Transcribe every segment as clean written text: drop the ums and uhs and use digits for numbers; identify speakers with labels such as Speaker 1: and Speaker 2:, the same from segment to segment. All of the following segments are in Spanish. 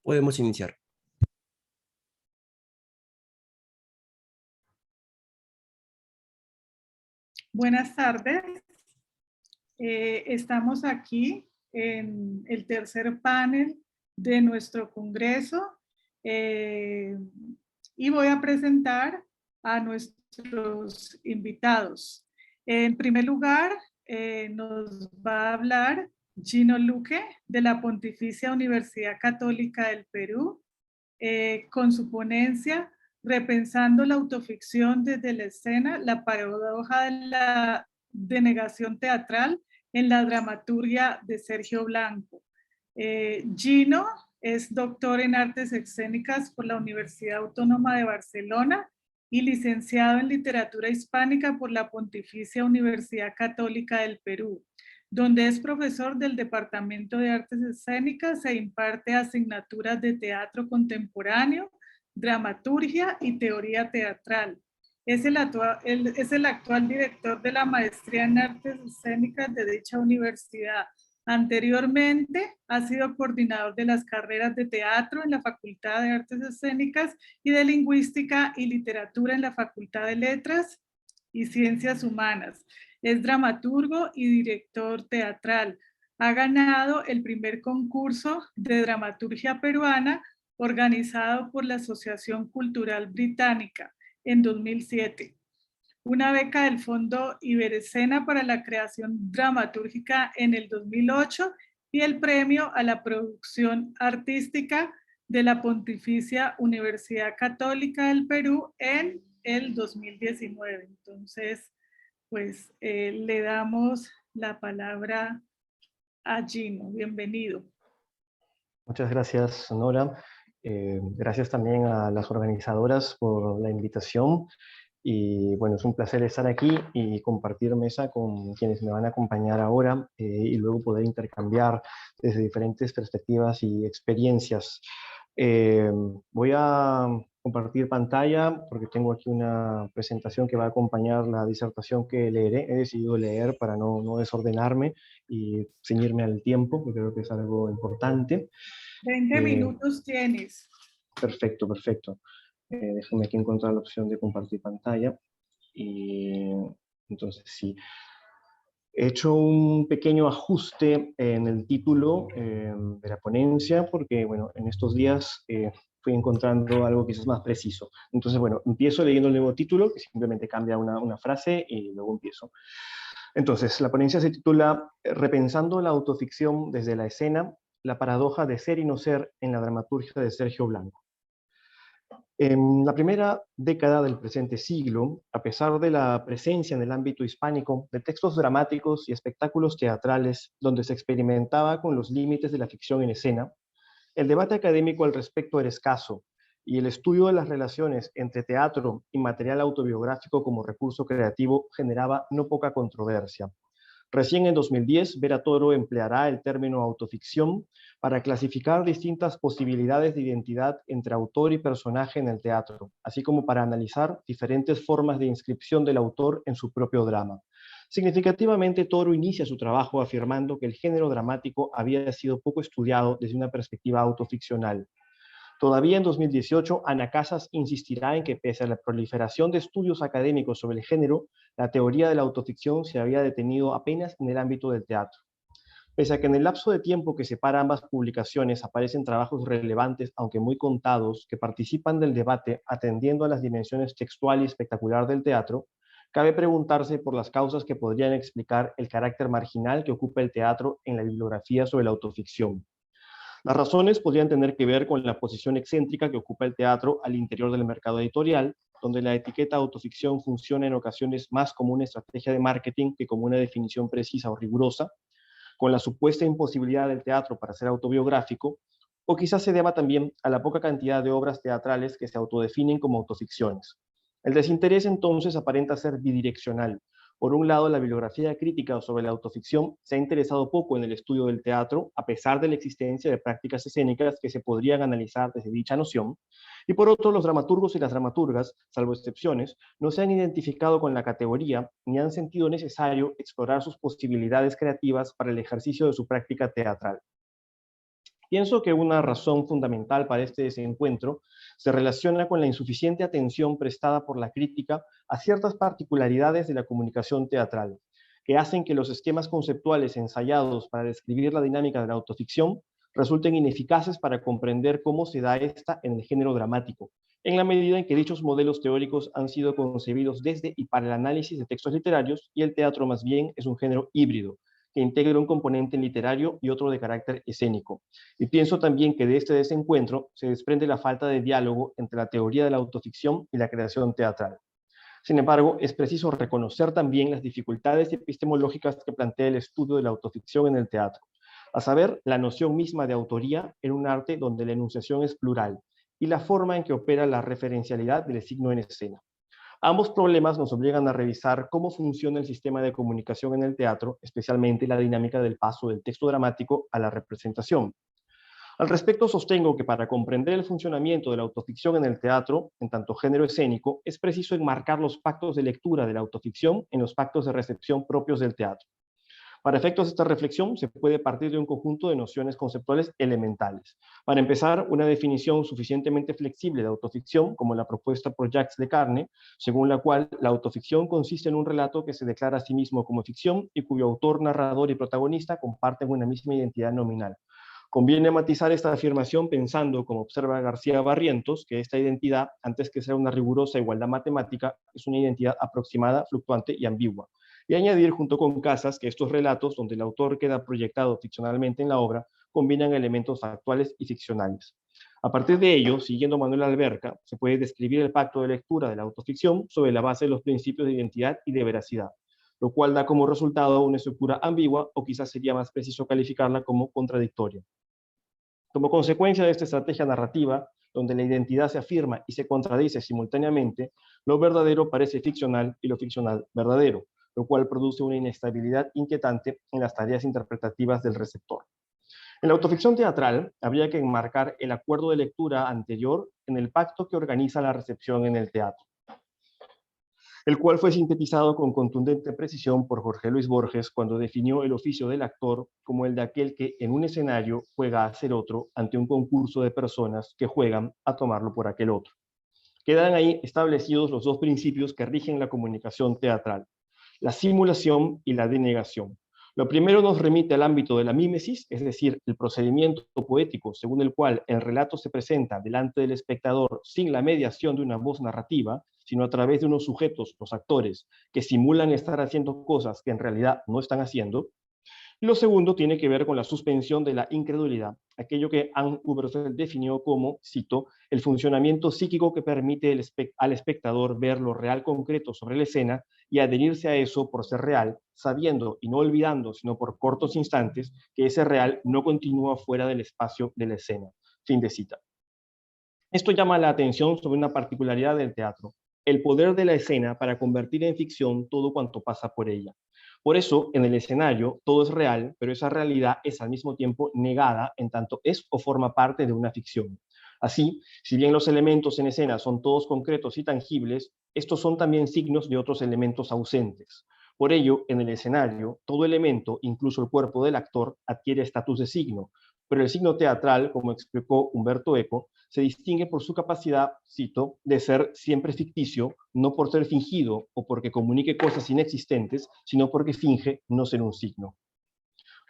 Speaker 1: Podemos iniciar.
Speaker 2: Buenas tardes. Estamos aquí en el tercer panel de nuestro congreso y voy a presentar a nuestros invitados. En primer lugar, nos va a hablar Gino Luque de la Pontificia Universidad Católica del Perú con su ponencia Repensando la autoficción desde la escena, la paradoja de la denegación teatral en la dramaturgia de Sergio Blanco. Gino es doctor en artes escénicas por la Universidad Autónoma de Barcelona y licenciado en literatura hispánica por la Pontificia Universidad Católica del Perú, donde es profesor del Departamento de Artes Escénicas e imparte asignaturas de teatro contemporáneo, dramaturgia y teoría teatral. Es el actual director de la maestría en artes escénicas de dicha universidad. Anteriormente ha sido coordinador de las carreras de teatro en la Facultad de Artes Escénicas y de Lingüística y Literatura en la Facultad de Letras y Ciencias Humanas. Es dramaturgo y director teatral. Ha ganado el primer concurso de dramaturgia peruana organizado por la Asociación Cultural Británica en 2007. Una beca del Fondo Iberescena para la creación dramatúrgica en el 2008 y el premio a la producción artística de la Pontificia Universidad Católica del Perú en el 2019. Entonces, pues le damos la palabra a Gino. Bienvenido.
Speaker 3: Muchas gracias, Nora. Gracias también a las organizadoras por la invitación. Y bueno, es un placer estar aquí y compartir mesa con quienes me van a acompañar ahora y luego poder intercambiar desde diferentes perspectivas y experiencias. Voy a compartir pantalla porque tengo aquí una presentación que va a acompañar la disertación que leeré. He decidido leer para no desordenarme y ceñirme al tiempo, que creo que es algo importante.
Speaker 2: 20 minutos tienes.
Speaker 3: Perfecto, perfecto. Déjame aquí encontrar la opción de compartir pantalla. Y entonces sí. He hecho un pequeño ajuste en el título de la ponencia porque, bueno, en estos días fui encontrando algo que es más preciso. Entonces, bueno, empiezo leyendo el nuevo título, que simplemente cambia una frase y luego empiezo. Entonces, la ponencia se titula Repensando la autoficción desde la escena, la paradoja de ser y no ser en la dramaturgia de Sergio Blanco. En la primera década del presente siglo, a pesar de la presencia en el ámbito hispánico de textos dramáticos y espectáculos teatrales donde se experimentaba con los límites de la ficción en escena, el debate académico al respecto era escaso y el estudio de las relaciones entre teatro y material autobiográfico como recurso creativo generaba no poca controversia. Recién en 2010, Vera Toro empleará el término autoficción para clasificar distintas posibilidades de identidad entre autor y personaje en el teatro, así como para analizar diferentes formas de inscripción del autor en su propio drama. Significativamente, Toro inicia su trabajo afirmando que el género dramático había sido poco estudiado desde una perspectiva autoficcional. Todavía en 2018, Ana Casas insistirá en que pese a la proliferación de estudios académicos sobre el género, la teoría de la autoficción se había detenido apenas en el ámbito del teatro. Pese a que en el lapso de tiempo que separa ambas publicaciones aparecen trabajos relevantes, aunque muy contados, que participan del debate atendiendo a las dimensiones textual y espectacular del teatro, cabe preguntarse por las causas que podrían explicar el carácter marginal que ocupa el teatro en la bibliografía sobre la autoficción. Las razones podrían tener que ver con la posición excéntrica que ocupa el teatro al interior del mercado editorial, donde la etiqueta autoficción funciona en ocasiones más como una estrategia de marketing que como una definición precisa o rigurosa, con la supuesta imposibilidad del teatro para ser autobiográfico, o quizás se deba también a la poca cantidad de obras teatrales que se autodefinen como autoficciones. El desinterés entonces aparenta ser bidireccional. Por un lado, la bibliografía crítica sobre la autoficción se ha interesado poco en el estudio del teatro, a pesar de la existencia de prácticas escénicas que se podrían analizar desde dicha noción, y por otro, los dramaturgos y las dramaturgas, salvo excepciones, no se han identificado con la categoría ni han sentido necesario explorar sus posibilidades creativas para el ejercicio de su práctica teatral. Pienso que una razón fundamental para este desencuentro se relaciona con la insuficiente atención prestada por la crítica a ciertas particularidades de la comunicación teatral, que hacen que los esquemas conceptuales ensayados para describir la dinámica de la autoficción resulten ineficaces para comprender cómo se da esta en el género dramático, en la medida en que dichos modelos teóricos han sido concebidos desde y para el análisis de textos literarios, y el teatro más bien es un género híbrido, que integra un componente literario y otro de carácter escénico. Y pienso también que de este desencuentro se desprende la falta de diálogo entre la teoría de la autoficción y la creación teatral. Sin embargo, es preciso reconocer también las dificultades epistemológicas que plantea el estudio de la autoficción en el teatro, a saber, la noción misma de autoría en un arte donde la enunciación es plural y la forma en que opera la referencialidad del signo en escena. Ambos problemas nos obligan a revisar cómo funciona el sistema de comunicación en el teatro, especialmente la dinámica del paso del texto dramático a la representación. Al respecto, sostengo que para comprender el funcionamiento de la autoficción en el teatro, en tanto género escénico, es preciso enmarcar los pactos de lectura de la autoficción en los pactos de recepción propios del teatro. Para efectos de esta reflexión, se puede partir de un conjunto de nociones conceptuales elementales. Para empezar, una definición suficientemente flexible de autoficción, como la propuesta por Jacques Lecarne, según la cual la autoficción consiste en un relato que se declara a sí mismo como ficción y cuyo autor, narrador y protagonista comparten una misma identidad nominal. Conviene matizar esta afirmación pensando, como observa García Barrientos, que esta identidad, antes que ser una rigurosa igualdad matemática, es una identidad aproximada, fluctuante y ambigua. Y añadir junto con Casas que estos relatos, donde el autor queda proyectado ficcionalmente en la obra, combinan elementos factuales y ficcionales. A partir de ello, siguiendo Manuel Alberca, se puede describir el pacto de lectura de la autoficción sobre la base de los principios de identidad y de veracidad, lo cual da como resultado una estructura ambigua, o quizás sería más preciso calificarla como contradictoria. Como consecuencia de esta estrategia narrativa, donde la identidad se afirma y se contradice simultáneamente, lo verdadero parece ficcional y lo ficcional verdadero, lo cual produce una inestabilidad inquietante en las tareas interpretativas del receptor. En la autoficción teatral, habría que enmarcar el acuerdo de lectura anterior en el pacto que organiza la recepción en el teatro, el cual fue sintetizado con contundente precisión por Jorge Luis Borges cuando definió el oficio del actor como el de aquel que en un escenario juega a ser otro ante un concurso de personas que juegan a tomarlo por aquel otro. Quedan ahí establecidos los dos principios que rigen la comunicación teatral: la simulación y la denegación. Lo primero nos remite al ámbito de la mímesis, es decir, el procedimiento poético según el cual el relato se presenta delante del espectador sin la mediación de una voz narrativa, sino a través de unos sujetos, los actores, que simulan estar haciendo cosas que en realidad no están haciendo. Y lo segundo tiene que ver con la suspensión de la incredulidad, aquello que Anne Uberfeld definió como, cito, el funcionamiento psíquico que permite al espectador ver lo real concreto sobre la escena y adherirse a eso por ser real, sabiendo y no olvidando, sino por cortos instantes, que ese real no continúa fuera del espacio de la escena. Fin de cita. Esto llama la atención sobre una particularidad del teatro: el poder de la escena para convertir en ficción todo cuanto pasa por ella. Por eso, en el escenario, todo es real, pero esa realidad es al mismo tiempo negada en tanto es o forma parte de una ficción. Así, si bien los elementos en escena son todos concretos y tangibles, estos son también signos de otros elementos ausentes. Por ello, en el escenario, todo elemento, incluso el cuerpo del actor, adquiere estatus de signo, pero el signo teatral, como explicó Humberto Eco, se distingue por su capacidad, cito, de ser siempre ficticio, no por ser fingido o porque comunique cosas inexistentes, sino porque finge no ser un signo.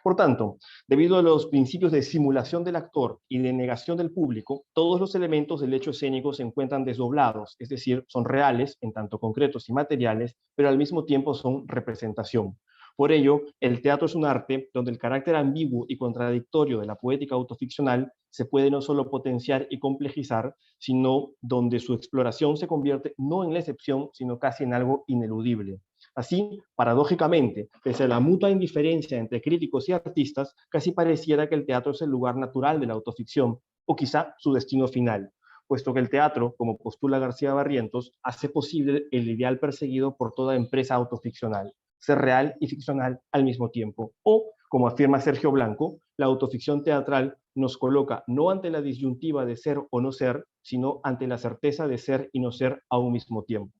Speaker 3: Por tanto, debido a los principios de simulación del actor y de negación del público, todos los elementos del hecho escénico se encuentran desdoblados, es decir, son reales en tanto concretos y materiales, pero al mismo tiempo son representación. Por ello, el teatro es un arte donde el carácter ambiguo y contradictorio de la poética autoficcional se puede no solo potenciar y complejizar, sino donde su exploración se convierte no en la excepción, sino casi en algo ineludible. Así, paradójicamente, pese a la mutua indiferencia entre críticos y artistas, casi pareciera que el teatro es el lugar natural de la autoficción, o quizá su destino final, puesto que el teatro, como postula García Barrientos, hace posible el ideal perseguido por toda empresa autoficcional: ser real y ficcional al mismo tiempo. O, como afirma Sergio Blanco, la autoficción teatral nos coloca no ante la disyuntiva de ser o no ser, sino ante la certeza de ser y no ser a un mismo tiempo.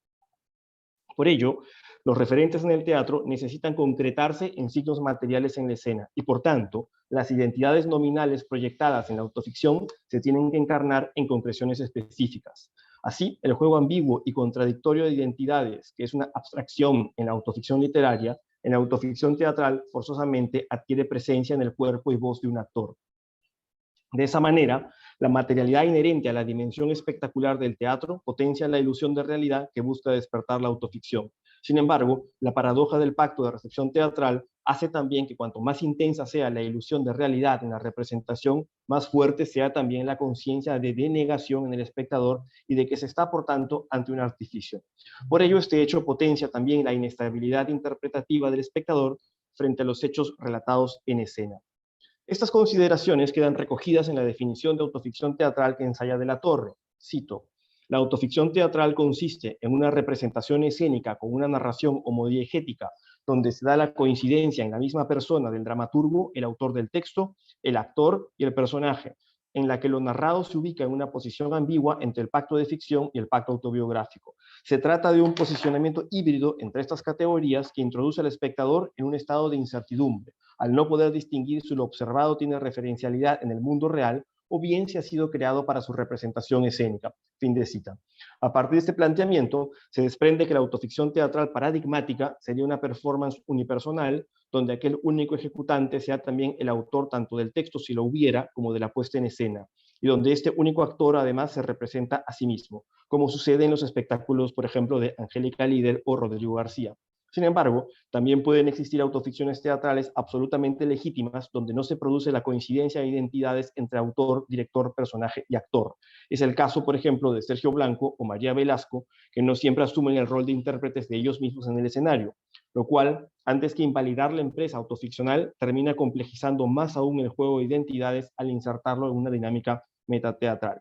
Speaker 3: Por ello, los referentes en el teatro necesitan concretarse en signos materiales en la escena y, por tanto, las identidades nominales proyectadas en la autoficción se tienen que encarnar en concreciones específicas. Así, el juego ambiguo y contradictorio de identidades, que es una abstracción en la autoficción literaria, en la autoficción teatral forzosamente adquiere presencia en el cuerpo y voz de un actor. De esa manera, la materialidad inherente a la dimensión espectacular del teatro potencia la ilusión de realidad que busca despertar la autoficción. Sin embargo, la paradoja del pacto de recepción teatral hace también que cuanto más intensa sea la ilusión de realidad en la representación, más fuerte sea también la conciencia de denegación en el espectador y de que se está, por tanto, ante un artificio. Por ello, este hecho potencia también la inestabilidad interpretativa del espectador frente a los hechos relatados en escena. Estas consideraciones quedan recogidas en la definición de autoficción teatral que ensaya de la Torre. Cito: la autoficción teatral consiste en una representación escénica con una narración homodiegética, donde se da la coincidencia en la misma persona del dramaturgo, el autor del texto, el actor y el personaje, en la que lo narrado se ubica en una posición ambigua entre el pacto de ficción y el pacto autobiográfico. Se trata de un posicionamiento híbrido entre estas categorías que introduce al espectador en un estado de incertidumbre, al no poder distinguir si lo observado tiene referencialidad en el mundo real o bien si ha sido creado para su representación escénica. Fin de cita. A partir de este planteamiento, se desprende que la autoficción teatral paradigmática sería una performance unipersonal, donde aquel único ejecutante sea también el autor tanto del texto, si lo hubiera, como de la puesta en escena, y donde este único actor además se representa a sí mismo, como sucede en los espectáculos, por ejemplo, de Angélica Líder o Rodrigo García. Sin embargo, también pueden existir autoficciones teatrales absolutamente legítimas donde no se produce la coincidencia de identidades entre autor, director, personaje y actor. Es el caso, por ejemplo, de Sergio Blanco o María Velasco, que no siempre asumen el rol de intérpretes de ellos mismos en el escenario, lo cual, antes que invalidar la empresa autoficcional, termina complejizando más aún el juego de identidades al insertarlo en una dinámica metateatral.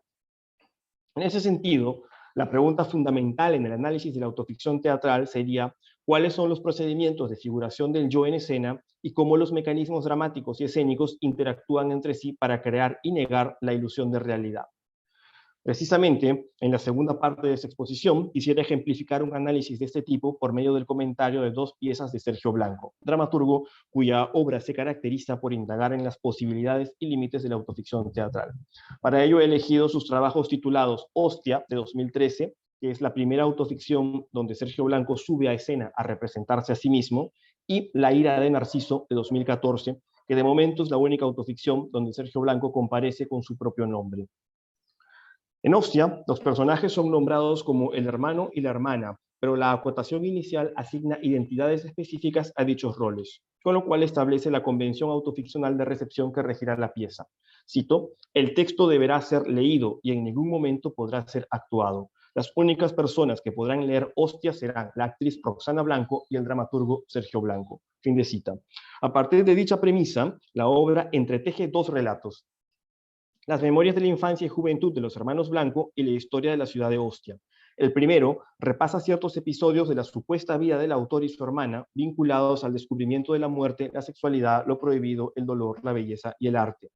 Speaker 3: En ese sentido, la pregunta fundamental en el análisis de la autoficción teatral sería cuáles son los procedimientos de figuración del yo en escena y cómo los mecanismos dramáticos y escénicos interactúan entre sí para crear y negar la ilusión de realidad. Precisamente, en la segunda parte de esta exposición, quisiera ejemplificar un análisis de este tipo por medio del comentario de dos piezas de Sergio Blanco, dramaturgo cuya obra se caracteriza por indagar en las posibilidades y límites de la autoficción teatral. Para ello he elegido sus trabajos titulados Hostia, de 2013, que es la primera autoficción donde Sergio Blanco sube a escena a representarse a sí mismo, y La ira de Narciso, de 2014, que de momento es la única autoficción donde Sergio Blanco comparece con su propio nombre. En Hostia, los personajes son nombrados como el hermano y la hermana, pero la acotación inicial asigna identidades específicas a dichos roles, con lo cual establece la convención autoficcional de recepción que regirá la pieza. Cito: el texto deberá ser leído y en ningún momento podrá ser actuado. Las únicas personas que podrán leer Hostia serán la actriz Roxana Blanco y el dramaturgo Sergio Blanco. Fin de cita. A partir de dicha premisa, la obra entreteje dos relatos: las memorias de la infancia y juventud de los hermanos Blanco y la historia de la ciudad de Ostia. El primero repasa ciertos episodios de la supuesta vida del autor y su hermana, vinculados al descubrimiento de la muerte, la sexualidad, lo prohibido, el dolor, la belleza y el arte.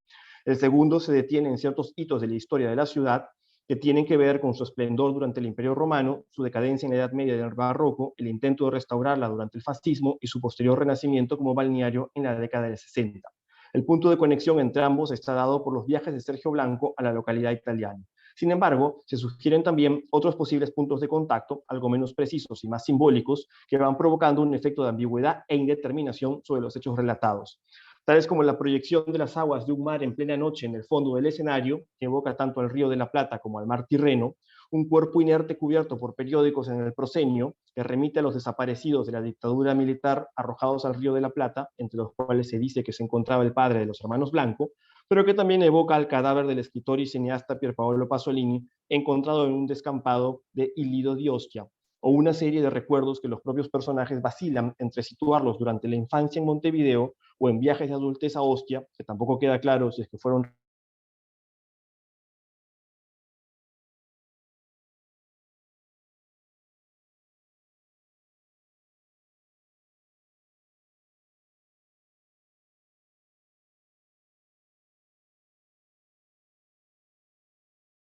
Speaker 3: El segundo se detiene en ciertos hitos de la historia de la ciudad que tienen que ver con su esplendor durante el Imperio Romano, su decadencia en la Edad Media y el Barroco, el intento de restaurarla durante el fascismo y su posterior renacimiento como balneario en la década del 60. El punto de conexión entre ambos está dado por los viajes de Sergio Blanco a la localidad italiana. Sin embargo, se sugieren también otros posibles puntos de contacto, algo menos precisos y más simbólicos, que van provocando un efecto de ambigüedad e indeterminación sobre los hechos relatados, tales como la proyección de las aguas de un mar en plena noche en el fondo del escenario, que evoca tanto al Río de la Plata como al mar Tirreno, un cuerpo inerte cubierto por periódicos en el proscenio, que remite a los desaparecidos de la dictadura militar arrojados al Río de la Plata, entre los cuales se dice que se encontraba el padre de los hermanos Blanco, pero que también evoca al cadáver del escritor y cineasta Pierpaolo Pasolini, encontrado en un descampado de Ilido di Ostia, o una serie de recuerdos que los propios personajes vacilan entre situarlos durante la infancia en Montevideo o en viajes de adultez a Ostia, que tampoco queda claro si es que fueron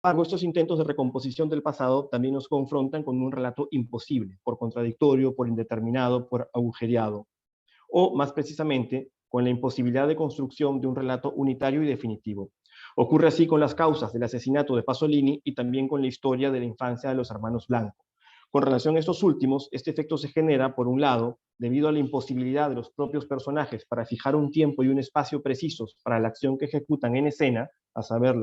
Speaker 3: embargo, estos intentos de recomposición del pasado también nos confrontan con un relato imposible, por contradictorio, por indeterminado, por agujereado, o más precisamente, con la imposibilidad de construcción de un relato unitario y definitivo. Ocurre así con las causas del asesinato de Pasolini y también con la historia de la infancia de los hermanos Blanco. Con relación a estos últimos, este efecto se genera, por un lado, debido a la imposibilidad de los propios personajes para fijar un tiempo y un espacio precisos para la acción que ejecutan en escena, a saber,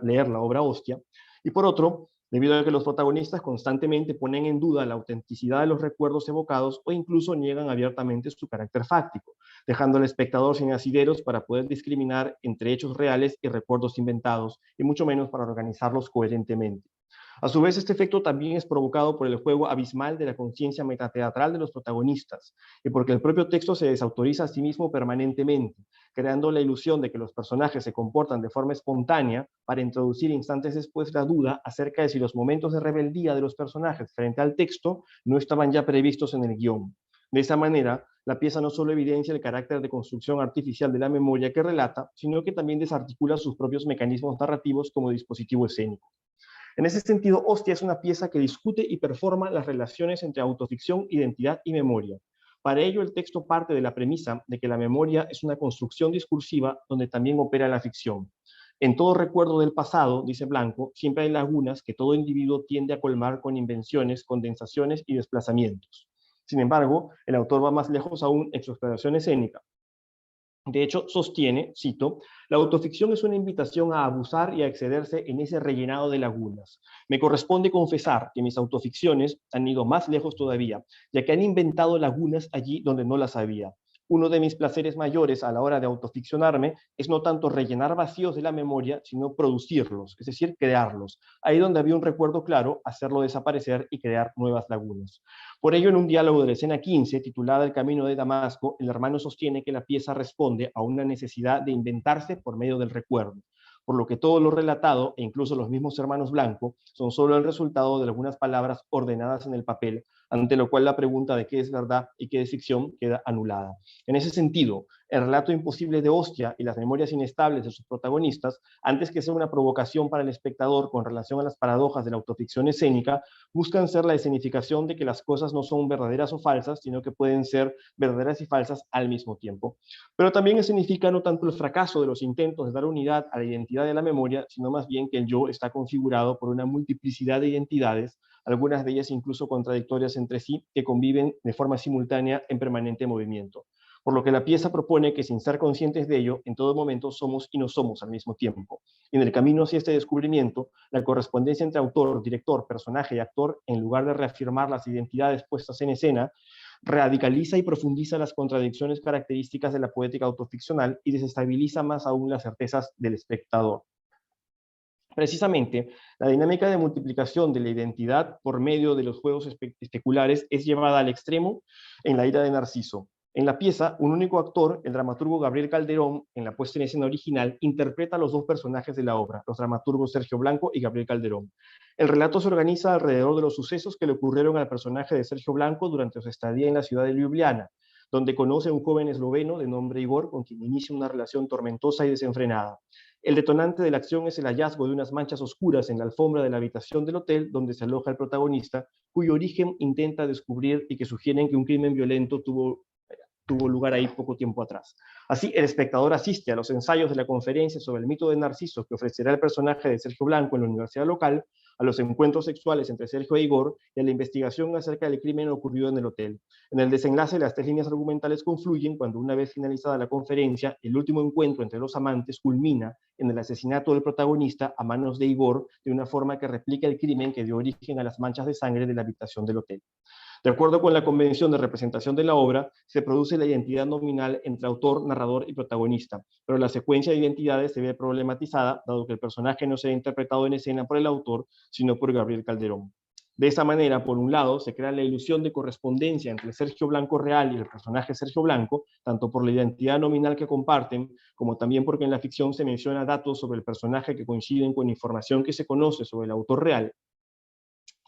Speaker 3: leer la obra Hostia, y por otro, debido a que los protagonistas constantemente ponen en duda la autenticidad de los recuerdos evocados o incluso niegan abiertamente su carácter fáctico, dejando al espectador sin asideros para poder discriminar entre hechos reales y recuerdos inventados, y mucho menos para organizarlos coherentemente. A su vez, este efecto también es provocado por el juego abismal de la conciencia metateatral de los protagonistas, y porque el propio texto se desautoriza a sí mismo permanentemente, creando la ilusión de que los personajes se comportan de forma espontánea para introducir instantes después la duda acerca de si los momentos de rebeldía de los personajes frente al texto no estaban ya previstos en el guión. De esa manera, la pieza no solo evidencia el carácter de construcción artificial de la memoria que relata, sino que también desarticula sus propios mecanismos narrativos como dispositivo escénico. En ese sentido, Hostia es una pieza que discute y performa las relaciones entre autoficción, identidad y memoria. Para ello, el texto parte de la premisa de que la memoria es una construcción discursiva donde también opera la ficción. En todo recuerdo del pasado, dice Blanco, siempre hay lagunas que todo individuo tiende a colmar con invenciones, condensaciones y desplazamientos. Sin embargo, el autor va más lejos aún en su exploración escénica. De hecho, sostiene, cito, la autoficción es una invitación a abusar y a excederse en ese rellenado de lagunas. Me corresponde confesar que mis autoficciones han ido más lejos todavía, ya que han inventado lagunas allí donde no las había. Uno de mis placeres mayores a la hora de autoficcionarme es no tanto rellenar vacíos de la memoria, sino producirlos, es decir, crearlos. Ahí donde había un recuerdo claro, hacerlo desaparecer y crear nuevas lagunas. Por ello, en un diálogo de la escena 15, titulada El camino de Damasco, el hermano sostiene que la pieza responde a una necesidad de inventarse por medio del recuerdo, por lo que todo lo relatado, e incluso los mismos hermanos Blanco, son solo el resultado de algunas palabras ordenadas en el papel, ante lo cual la pregunta de qué es verdad y qué es ficción queda anulada. En ese sentido, el relato imposible de Hostia y las memorias inestables de sus protagonistas, antes que ser una provocación para el espectador con relación a las paradojas de la autoficción escénica, buscan ser la escenificación de que las cosas no son verdaderas o falsas, sino que pueden ser verdaderas y falsas al mismo tiempo. Pero también escenifica no tanto el fracaso de los intentos de dar unidad a la identidad de la memoria, sino más bien que el yo está configurado por una multiplicidad de identidades, algunas de ellas incluso contradictorias entre sí, que conviven de forma simultánea en permanente movimiento. Por lo que la pieza propone que sin ser conscientes de ello, en todo momento somos y no somos al mismo tiempo. Y en el camino hacia este descubrimiento, la correspondencia entre autor, director, personaje y actor, en lugar de reafirmar las identidades puestas en escena, radicaliza y profundiza las contradicciones características de la poética autoficcional y desestabiliza más aún las certezas del espectador. Precisamente, la dinámica de multiplicación de la identidad por medio de los juegos especulares es llevada al extremo en La ira de Narciso. En la pieza, un único actor, el dramaturgo Gabriel Calderón, en la puesta en escena original, interpreta a los dos personajes de la obra, los dramaturgos Sergio Blanco y Gabriel Calderón. El relato se organiza alrededor de los sucesos que le ocurrieron al personaje de Sergio Blanco durante su estadía en la ciudad de Ljubljana, donde conoce a un joven esloveno de nombre Igor, con quien inicia una relación tormentosa y desenfrenada. El detonante de la acción es el hallazgo de unas manchas oscuras en la alfombra de la habitación del hotel donde se aloja el protagonista, cuyo origen intenta descubrir y que sugieren que un crimen violento tuvo lugar ahí poco tiempo atrás. Así, el espectador asiste a los ensayos de la conferencia sobre el mito de Narciso que ofrecerá el personaje de Sergio Blanco en la universidad local, a los encuentros sexuales entre Sergio e Igor y a la investigación acerca del crimen ocurrido en el hotel. En el desenlace, las tres líneas argumentales confluyen cuando, una vez finalizada la conferencia, el último encuentro entre los amantes culmina en el asesinato del protagonista a manos de Igor de una forma que replica el crimen que dio origen a las manchas de sangre de la habitación del hotel. De acuerdo con la convención de representación de la obra, se produce la identidad nominal entre autor, narrador y protagonista, pero la secuencia de identidades se ve problematizada, dado que el personaje no será interpretado en escena por el autor, sino por Gabriel Calderón. De esa manera, por un lado, se crea la ilusión de correspondencia entre Sergio Blanco real y el personaje Sergio Blanco, tanto por la identidad nominal que comparten, como también porque en la ficción se menciona datos sobre el personaje que coinciden con información que se conoce sobre el autor real.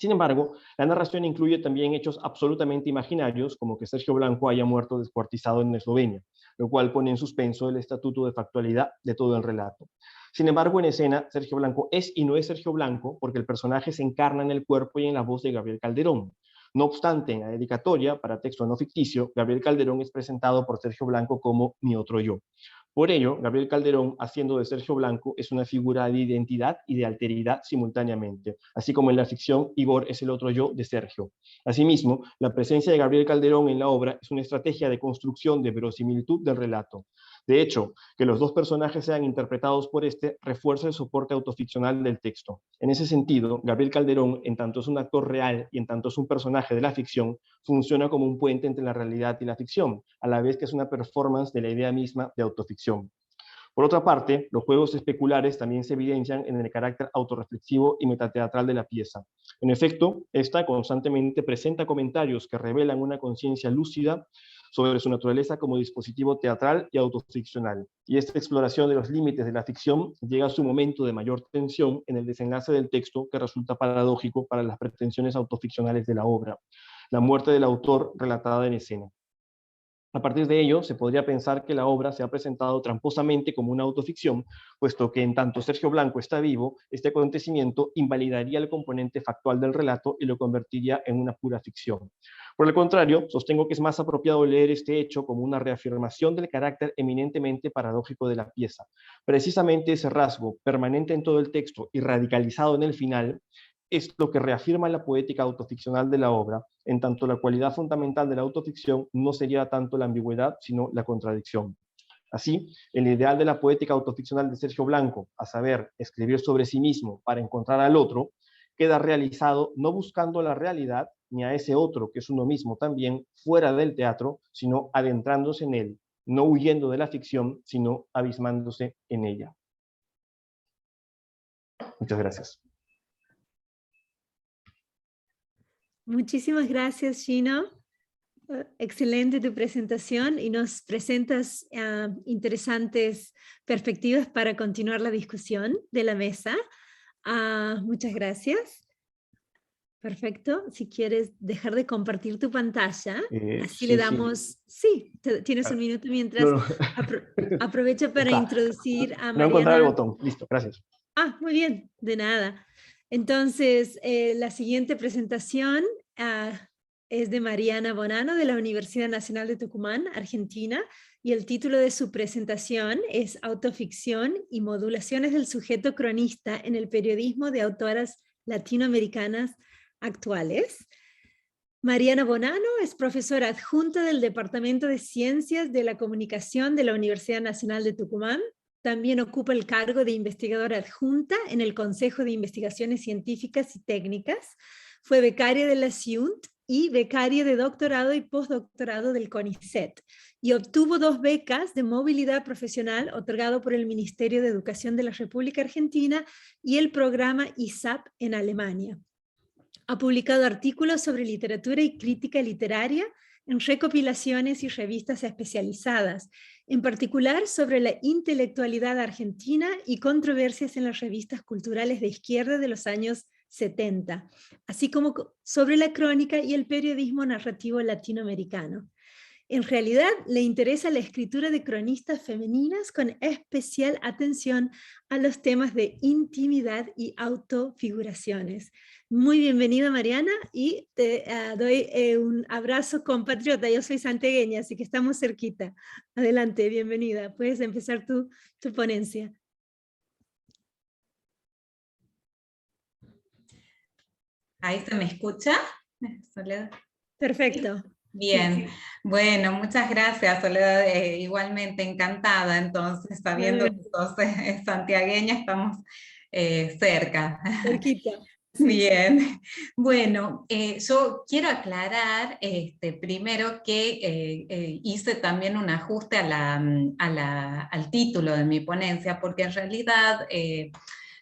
Speaker 3: Sin embargo, la narración incluye también hechos absolutamente imaginarios, como que Sergio Blanco haya muerto descuartizado en Eslovenia, lo cual pone en suspenso el estatuto de factualidad de todo el relato. Sin embargo, en escena, Sergio Blanco es y no es Sergio Blanco porque el personaje se encarna en el cuerpo y en la voz de Gabriel Calderón. No obstante, en la dedicatoria, para texto no ficticio, Gabriel Calderón es presentado por Sergio Blanco como mi otro yo. Por ello, Gabriel Calderón, haciendo de Sergio Blanco, es una figura de identidad y de alteridad simultáneamente, así como en la ficción Igor es el otro yo de Sergio. Asimismo, la presencia de Gabriel Calderón en la obra es una estrategia de construcción de verosimilitud del relato. De hecho, que los dos personajes sean interpretados por este refuerza el soporte autoficcional del texto. En ese sentido, Gabriel Calderón, en tanto es un actor real y en tanto es un personaje de la ficción, funciona como un puente entre la realidad y la ficción, a la vez que es una performance de la idea misma de autoficción. Por otra parte, los juegos especulares también se evidencian en el carácter autorreflexivo y metateatral de la pieza. En efecto, esta constantemente presenta comentarios que revelan una conciencia lúcida sobre su naturaleza como dispositivo teatral y autoficcional. Y esta exploración de los límites de la ficción llega a su momento de mayor tensión en el desenlace del texto, que resulta paradójico para las pretensiones autoficcionales de la obra: la muerte del autor relatada en escena. A partir de ello, se podría pensar que la obra se ha presentado tramposamente como una autoficción, puesto que en tanto Sergio Blanco está vivo, este acontecimiento invalidaría el componente factual del relato y lo convertiría en una pura ficción. Por el contrario, sostengo que es más apropiado leer este hecho como una reafirmación del carácter eminentemente paradójico de la pieza. Precisamente ese rasgo, permanente en todo el texto y radicalizado en el final, es lo que reafirma la poética autoficcional de la obra, en tanto la cualidad fundamental de la autoficción no sería tanto la ambigüedad, sino la contradicción. Así, el ideal de la poética autoficcional de Sergio Blanco, a saber, escribir sobre sí mismo para encontrar al otro, queda realizado no buscando la realidad ni a ese otro, que es uno mismo también, fuera del teatro, sino adentrándose en él, no huyendo de la ficción, sino abismándose en ella. Muchas gracias.
Speaker 1: Muchísimas gracias, Gino. Excelente tu presentación y nos presentas interesantes perspectivas para continuar la discusión de la mesa. Muchas gracias. Perfecto. Si quieres dejar de compartir tu pantalla, así
Speaker 3: sí,
Speaker 1: le damos... Sí, tienes un minuto mientras...
Speaker 3: No.
Speaker 1: Aprovecho para introducir a Mariana.
Speaker 3: No encontrar el botón. Listo, gracias.
Speaker 1: Muy bien, de nada. Entonces, la siguiente presentación es de Mariana Bonano, de la Universidad Nacional de Tucumán, Argentina, y el título de su presentación es Autoficción y modulaciones del sujeto cronista en el periodismo de autoras latinoamericanas actuales. Mariana Bonano es profesora adjunta del Departamento de Ciencias de la Comunicación de la Universidad Nacional de Tucumán. También ocupa el cargo de investigadora adjunta en el Consejo de Investigaciones Científicas y Técnicas. Fue becaria de la CIUNT y becaria de doctorado y postdoctorado del CONICET. Y obtuvo 2 becas de movilidad profesional otorgado por el Ministerio de Educación de la República Argentina y el programa ISAP en Alemania. Ha publicado artículos sobre literatura y crítica literaria en recopilaciones y revistas especializadas, en particular sobre la intelectualidad argentina y controversias en las revistas culturales de izquierda de los años 70, así como sobre la crónica y el periodismo narrativo latinoamericano. En realidad, le interesa la escritura de cronistas femeninas con especial atención a los temas de intimidad y autofiguraciones. Muy bienvenida, Mariana, y te doy un abrazo compatriota. Yo soy santiagueña, así que estamos cerquita. Adelante, bienvenida. Puedes empezar tu ponencia.
Speaker 4: ¿Ahí se me escucha, Soledad?
Speaker 1: Perfecto.
Speaker 4: Bien, bueno, muchas gracias, Soledad, igualmente encantada, entonces, sabiendo que sos santiagueña, estamos cerca.
Speaker 1: Cerquita.
Speaker 4: Bien, bueno, yo quiero aclarar primero que hice también un ajuste al título de mi ponencia, porque en realidad...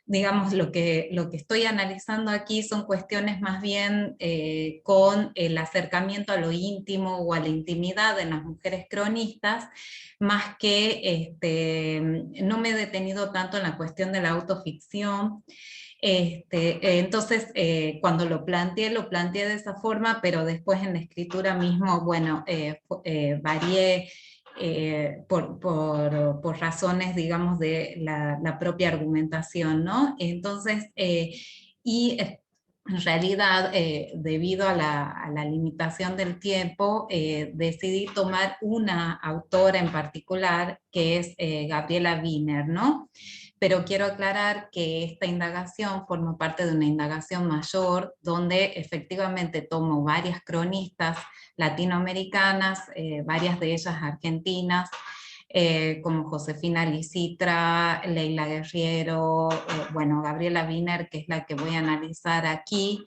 Speaker 4: digamos, lo que estoy analizando aquí son cuestiones más bien con el acercamiento a lo íntimo o a la intimidad en las mujeres cronistas, más que no me he detenido tanto en la cuestión de la autoficción. Entonces, cuando lo planteé de esa forma, pero después en la escritura mismo, bueno, varié por razones, digamos, de la propia argumentación, ¿no? Entonces, y en realidad, debido a la limitación del tiempo, decidí tomar una autora en particular, que es Gabriela Wiener, ¿no? Pero quiero aclarar que esta indagación forma parte de una indagación mayor, donde efectivamente tomo varias cronistas latinoamericanas, varias de ellas argentinas, como Josefina Licitra, Leila Guerriero, bueno, Gabriela Wiener, que es la que voy a analizar aquí,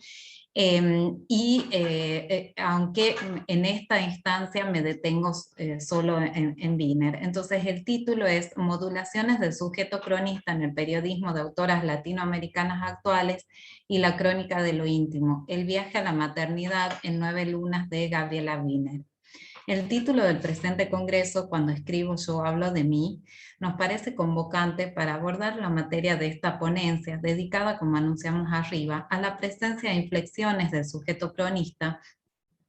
Speaker 4: aunque en esta instancia me detengo solo en Wiener. Entonces el título es Modulaciones del sujeto cronista en el periodismo de autoras latinoamericanas actuales y la crónica de lo íntimo, el viaje a la maternidad en 9 lunas de Gabriela Wiener. El título del presente congreso, Cuando escribo yo hablo de mí, nos parece convocante para abordar la materia de esta ponencia, dedicada, como anunciamos arriba, a la presencia de inflexiones del sujeto cronista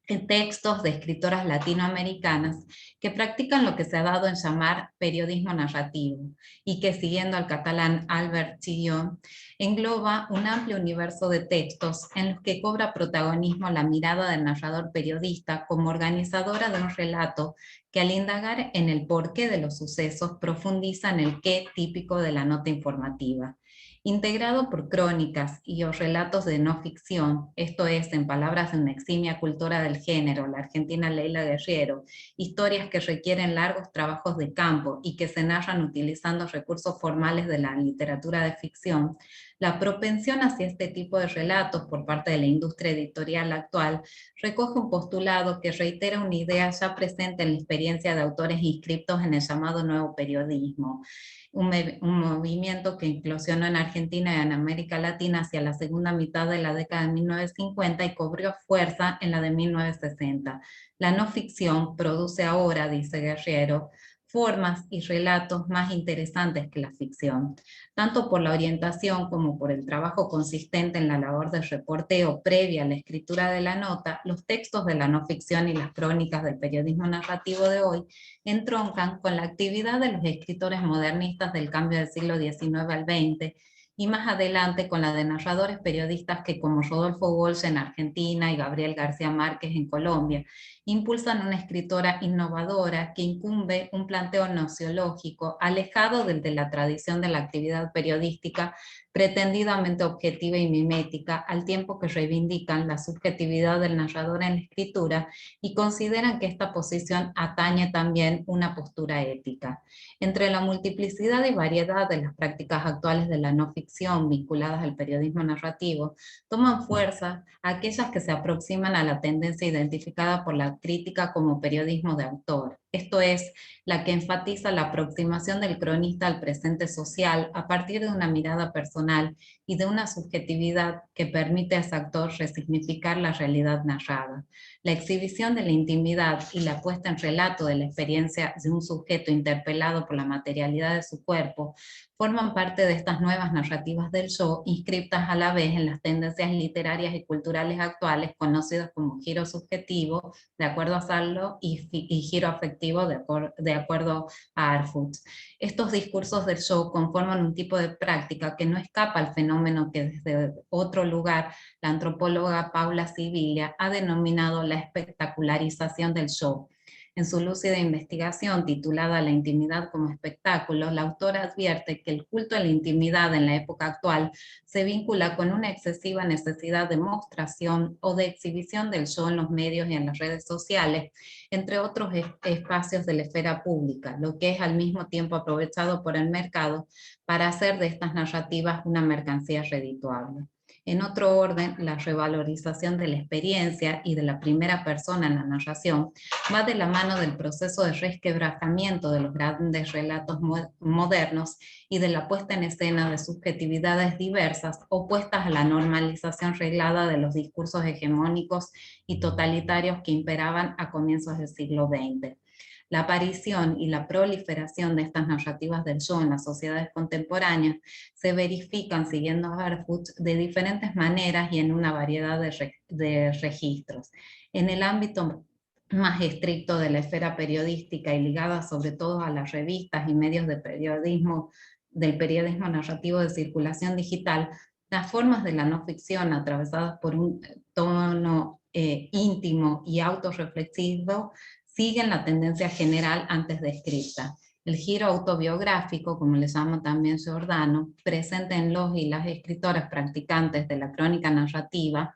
Speaker 4: en textos de escritoras latinoamericanas que practican lo que se ha dado en llamar periodismo narrativo y que, siguiendo al catalán Albert Chillon, engloba un amplio universo de textos en los que cobra protagonismo la mirada del narrador periodista como organizadora de un relato que, al indagar en el porqué de los sucesos, profundiza en el qué típico de la nota informativa. Integrado por crónicas y o relatos de no ficción, esto es, en palabras de una eximia cultora del género, la argentina Leila Guerriero, historias que requieren largos trabajos de campo y que se narran utilizando recursos formales de la literatura de ficción, la propensión hacia este tipo de relatos por parte de la industria editorial actual recoge un postulado que reitera una idea ya presente en la experiencia de autores inscriptos en el llamado nuevo periodismo, un movimiento que implosionó en Argentina y en América Latina hacia la segunda mitad de la década de 1950 y cobró fuerza en la de 1960. La no ficción produce ahora, dice Guerriero, formas y relatos más interesantes que la ficción, tanto por la orientación como por el trabajo consistente en la labor de reporteo previa a la escritura de la nota. Los textos de la no ficción y las crónicas del periodismo narrativo de hoy entroncan con la actividad de los escritores modernistas del cambio del siglo XIX al XX, y más adelante con la de narradores periodistas que, como Rodolfo Walsh en Argentina y Gabriel García Márquez en Colombia, impulsan una escritora innovadora que incumbe un planteo nociológico alejado del de la tradición de la actividad periodística pretendidamente objetiva y mimética, al tiempo que reivindican la subjetividad del narrador en la escritura y consideran que esta posición atañe también una postura ética. Entre la multiplicidad y variedad de las prácticas actuales de la no ficción vinculadas al periodismo narrativo, toman fuerza aquellas que se aproximan a la tendencia identificada por la crítica como periodismo de autor, esto es, la que enfatiza la aproximación del cronista al presente social a partir de una mirada personal y de una subjetividad que permite a ese actor resignificar la realidad narrada. La exhibición de la intimidad y la puesta en relato de la experiencia de un sujeto interpelado por la materialidad de su cuerpo forman parte de estas nuevas narrativas del yo, inscriptas a la vez en las tendencias literarias y culturales actuales conocidas como giro subjetivo, de acuerdo a Sarlo, y giro afectivo, de acuerdo a Arfuts. Estos discursos del yo conforman un tipo de práctica que no escapa al fenómeno que desde otro lugar la antropóloga Paula Sibilia ha denominado la espectacularización del yo. En su lúcida investigación titulada La intimidad como espectáculo, la autora advierte que el culto a la intimidad en la época actual se vincula con una excesiva necesidad de mostración o de exhibición del yo en los medios y en las redes sociales, entre otros espacios de la esfera pública, lo que es al mismo tiempo aprovechado por el mercado para hacer de estas narrativas una mercancía redituable. En otro orden, la revalorización de la experiencia y de la primera persona en la narración va de la mano del proceso de resquebrajamiento de los grandes relatos modernos y de la puesta en escena de subjetividades diversas opuestas a la normalización reglada de los discursos hegemónicos y totalitarios que imperaban a comienzos del siglo XX. La aparición y la proliferación de estas narrativas del yo en las sociedades contemporáneas se verifican, siguiendo a Barfoot, de diferentes maneras y en una variedad de registros. En el ámbito más estricto de la esfera periodística y ligada sobre todo a las revistas y medios de periodismo, del periodismo narrativo de circulación digital, Las formas de la no ficción atravesadas por un tono íntimo y autorreflexivo siguen la tendencia general antes descrita. El giro autobiográfico, como le llama también Giordano, presente en los y las escritoras practicantes de la crónica narrativa,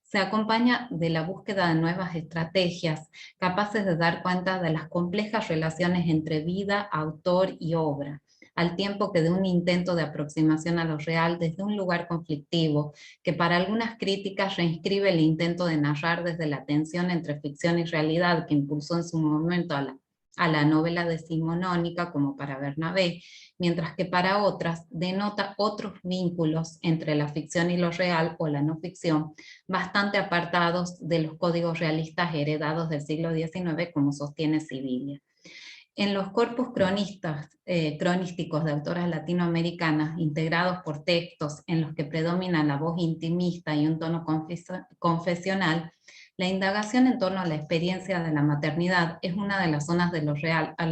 Speaker 4: se acompaña de la búsqueda de nuevas estrategias capaces de dar cuenta de las complejas relaciones entre vida, autor y obra, al tiempo que de un intento de aproximación a lo real desde un lugar conflictivo, que para algunas críticas reinscribe el intento de narrar desde la tensión entre ficción y realidad que impulsó en su momento a la novela decimonónica, como para Bernabé, mientras que para otras denota otros vínculos entre la ficción y lo real o la no ficción, bastante apartados de los códigos realistas heredados del siglo XIX, como sostiene Sibilia. En los corpus cronísticos de autoras latinoamericanas, integrados por textos en los que predomina la voz intimista y un tono confesional, la indagación en torno a la experiencia de la maternidad es una de las zonas de lo real a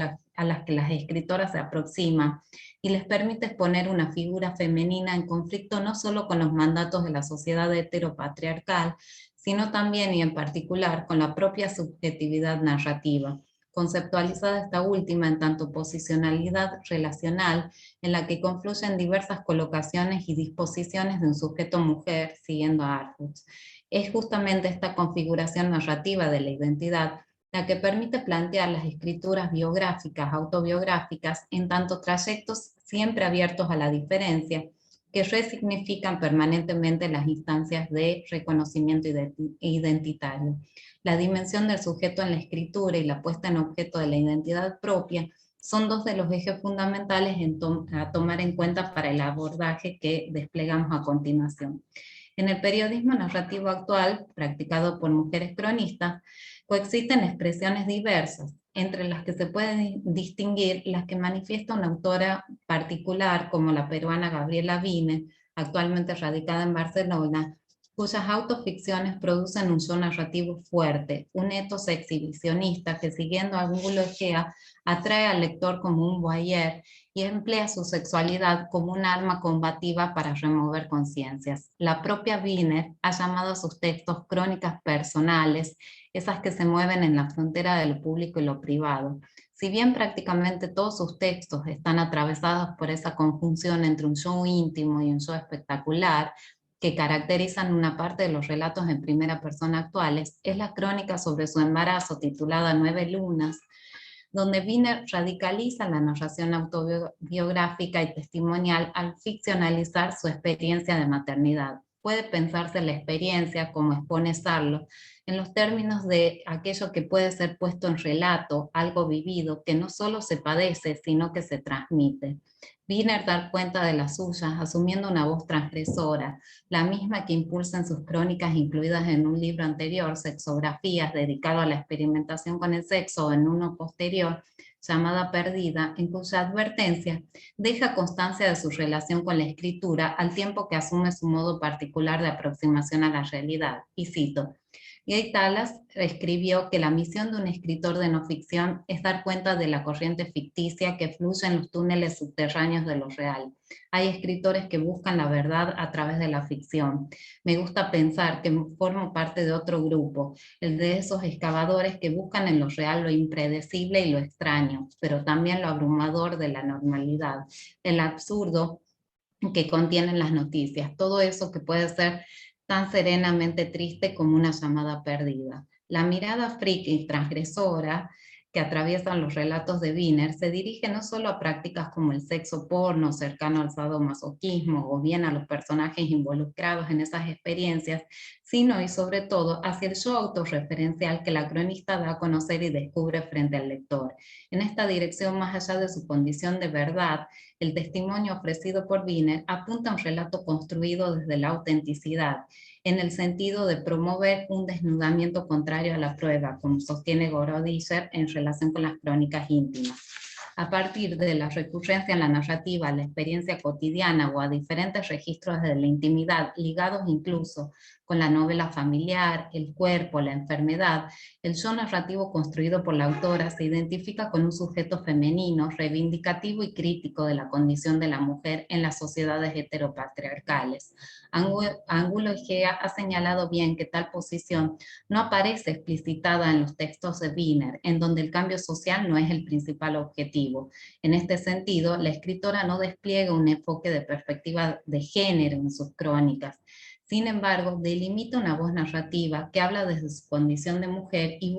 Speaker 4: las que las escritoras se aproximan y les permite exponer una figura femenina en conflicto no solo con los mandatos de la sociedad heteropatriarcal, sino también y en particular con la propia subjetividad narrativa, conceptualizada esta última en tanto posicionalidad relacional en la que confluyen diversas colocaciones y disposiciones de un sujeto mujer, siguiendo a Arthus. Es justamente esta configuración narrativa de la identidad la que permite plantear las escrituras biográficas, autobiográficas, en tanto trayectos siempre abiertos a la diferencia, que resignifican permanentemente las instancias de reconocimiento identitario. La dimensión del sujeto en la escritura y la puesta en objeto de la identidad propia son dos de los ejes fundamentales a tomar en cuenta para el abordaje que desplegamos a continuación. En el periodismo narrativo actual, practicado por mujeres cronistas, coexisten expresiones diversas, entre las que se pueden distinguir las que manifiesta una autora particular, como la peruana Gabriela Wiener, actualmente radicada en Barcelona, cuyas autoficciones producen un yo narrativo fuerte, un etos exhibicionista que, siguiendo a Angulo Egea, atrae al lector como un voyeur y emplea su sexualidad como un arma combativa para remover conciencias. La propia Wiener ha llamado a sus textos crónicas personales, esas que se mueven en la frontera de lo público y lo privado. Si bien prácticamente todos sus textos están atravesados por esa conjunción entre un yo íntimo y un yo espectacular, que caracterizan una parte de los relatos en primera persona actuales, es la crónica sobre su embarazo titulada 9 lunas, donde Wiener radicaliza la narración autobiográfica y testimonial al ficcionalizar su experiencia de maternidad. Puede pensarse la experiencia, como expone Sarlo, en los términos de aquello que puede ser puesto en relato, algo vivido, que no solo se padece, sino que se transmite. Wiener da cuenta de las suyas, asumiendo una voz transgresora, la misma que impulsa en sus crónicas incluidas en un libro anterior, Sexografías, dedicado a la experimentación con el sexo, o en uno posterior, llamada Perdida, en cuya advertencia deja constancia de su relación con la escritura al tiempo que asume su modo particular de aproximación a la realidad. Y cito: Gay Talas escribió que la misión de un escritor de no ficción es dar cuenta de la corriente ficticia que fluye en los túneles subterráneos de lo real. Hay escritores que buscan la verdad a través de la ficción. Me gusta pensar que formo parte de otro grupo, el de esos excavadores que buscan en lo real lo impredecible y lo extraño, pero también lo abrumador de la normalidad, el absurdo que contienen las noticias, todo eso que puede ser tan serenamente triste como una llamada perdida. La mirada friki y transgresora que atraviesan los relatos de Wiener se dirige no solo a prácticas como el sexo porno cercano al sadomasoquismo o bien a los personajes involucrados en esas experiencias, sino y sobre todo hacia el yo autorreferencial que la cronista da a conocer y descubre frente al lector. En esta dirección, más allá de su condición de verdad, el testimonio ofrecido por Wiener apunta a un relato construido desde la autenticidad, en el sentido de promover un desnudamiento contrario a la prueba, como sostiene Gorodischer en relación con las crónicas íntimas. a partir de la recurrencia en la narrativa a la experiencia cotidiana o a diferentes registros de la intimidad ligados incluso con la novela familiar, el cuerpo, la enfermedad, el yo narrativo construido por la autora se identifica con un sujeto femenino, reivindicativo y crítico de la condición de la mujer en las sociedades heteropatriarcales. Angulo Egea ha señalado bien que tal posición no aparece explicitada en los textos de Wiener, en donde el cambio social no es el principal objetivo. En este sentido, la escritora no despliega un enfoque de perspectiva de género en sus crónicas. Sin embargo, delimita una voz narrativa que habla desde su condición de mujer y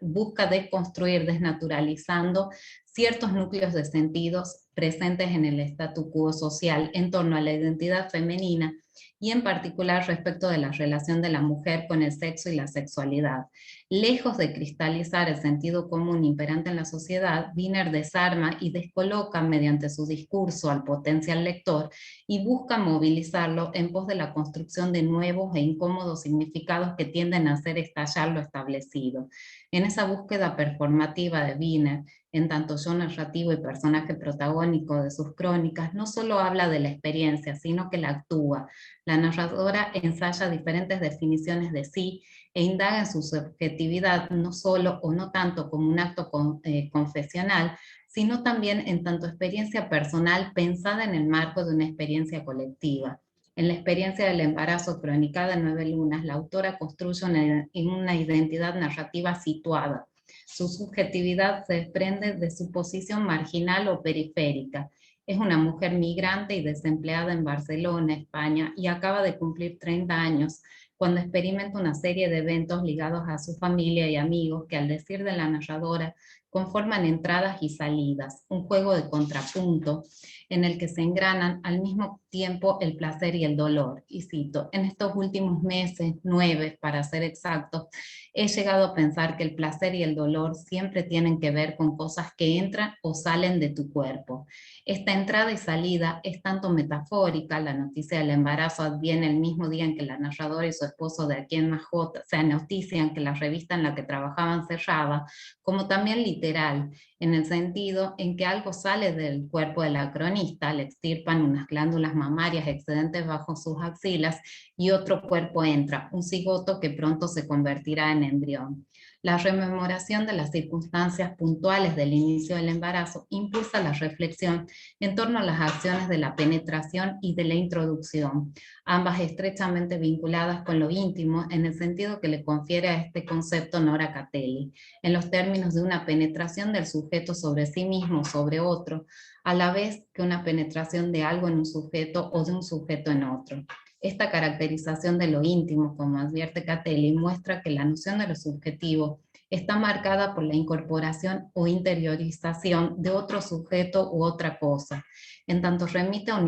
Speaker 4: busca desconstruir, desnaturalizando ciertos núcleos de sentidos presentes en el statu quo social en torno a la identidad femenina y en particular respecto de la relación de la mujer con el sexo y la sexualidad. Lejos de cristalizar el sentido común imperante en la sociedad, Wiener desarma y descoloca mediante su discurso al potencial lector y busca movilizarlo en pos de la construcción de nuevos e incómodos significados que tienden a hacer estallar lo establecido. En esa búsqueda performativa de Wiener, en tanto yo narrativo y personaje protagónico de sus crónicas, no solo habla de la experiencia, sino que la actúa. La narradora ensaya diferentes definiciones de sí e indaga en su subjetividad, no solo o no tanto como un acto confesional, sino también en tanto experiencia personal pensada en el marco de una experiencia colectiva. En la experiencia del embarazo cronicada en 9 lunas, la autora construye una identidad narrativa situada. Su subjetividad se desprende de su posición marginal o periférica. Es una mujer migrante y desempleada en Barcelona, España, y acaba de cumplir 30 años, cuando experimenta una serie de eventos ligados a su familia y amigos que, al decir de la narradora, conforman entradas y salidas, un juego de contrapunto en el que se engranan al mismo tiempo el placer y el dolor. Y cito, en estos últimos meses, 9 para ser exactos, he llegado a pensar que el placer y el dolor siempre tienen que ver con cosas que entran o salen de tu cuerpo. Esta entrada y salida es tanto metafórica, la noticia del embarazo adviene el mismo día en que la narradora y su esposo de Aquí en Majota se notician que la revista en la que trabajaban cerraba, como también literal, en el sentido en que algo sale del cuerpo de la cronista, le extirpan unas glándulas mamarias excedentes bajo sus axilas y otro cuerpo entra, un cigoto que pronto se convertirá en embrión. La rememoración de las circunstancias puntuales del inicio del embarazo impulsa la reflexión en torno a las acciones de la penetración y de la introducción, ambas estrechamente vinculadas con lo íntimo en el sentido que le confiere a este concepto Nora Catelli, en los términos de una penetración del sujeto sobre sí mismo, sobre otro, a la vez que una penetración de algo en un sujeto o de un sujeto en otro. Esta caracterización de lo íntimo, como advierte Catelli, muestra que la noción de lo subjetivo está marcada por la incorporación o interiorización de otro sujeto u otra cosa, en tanto remite a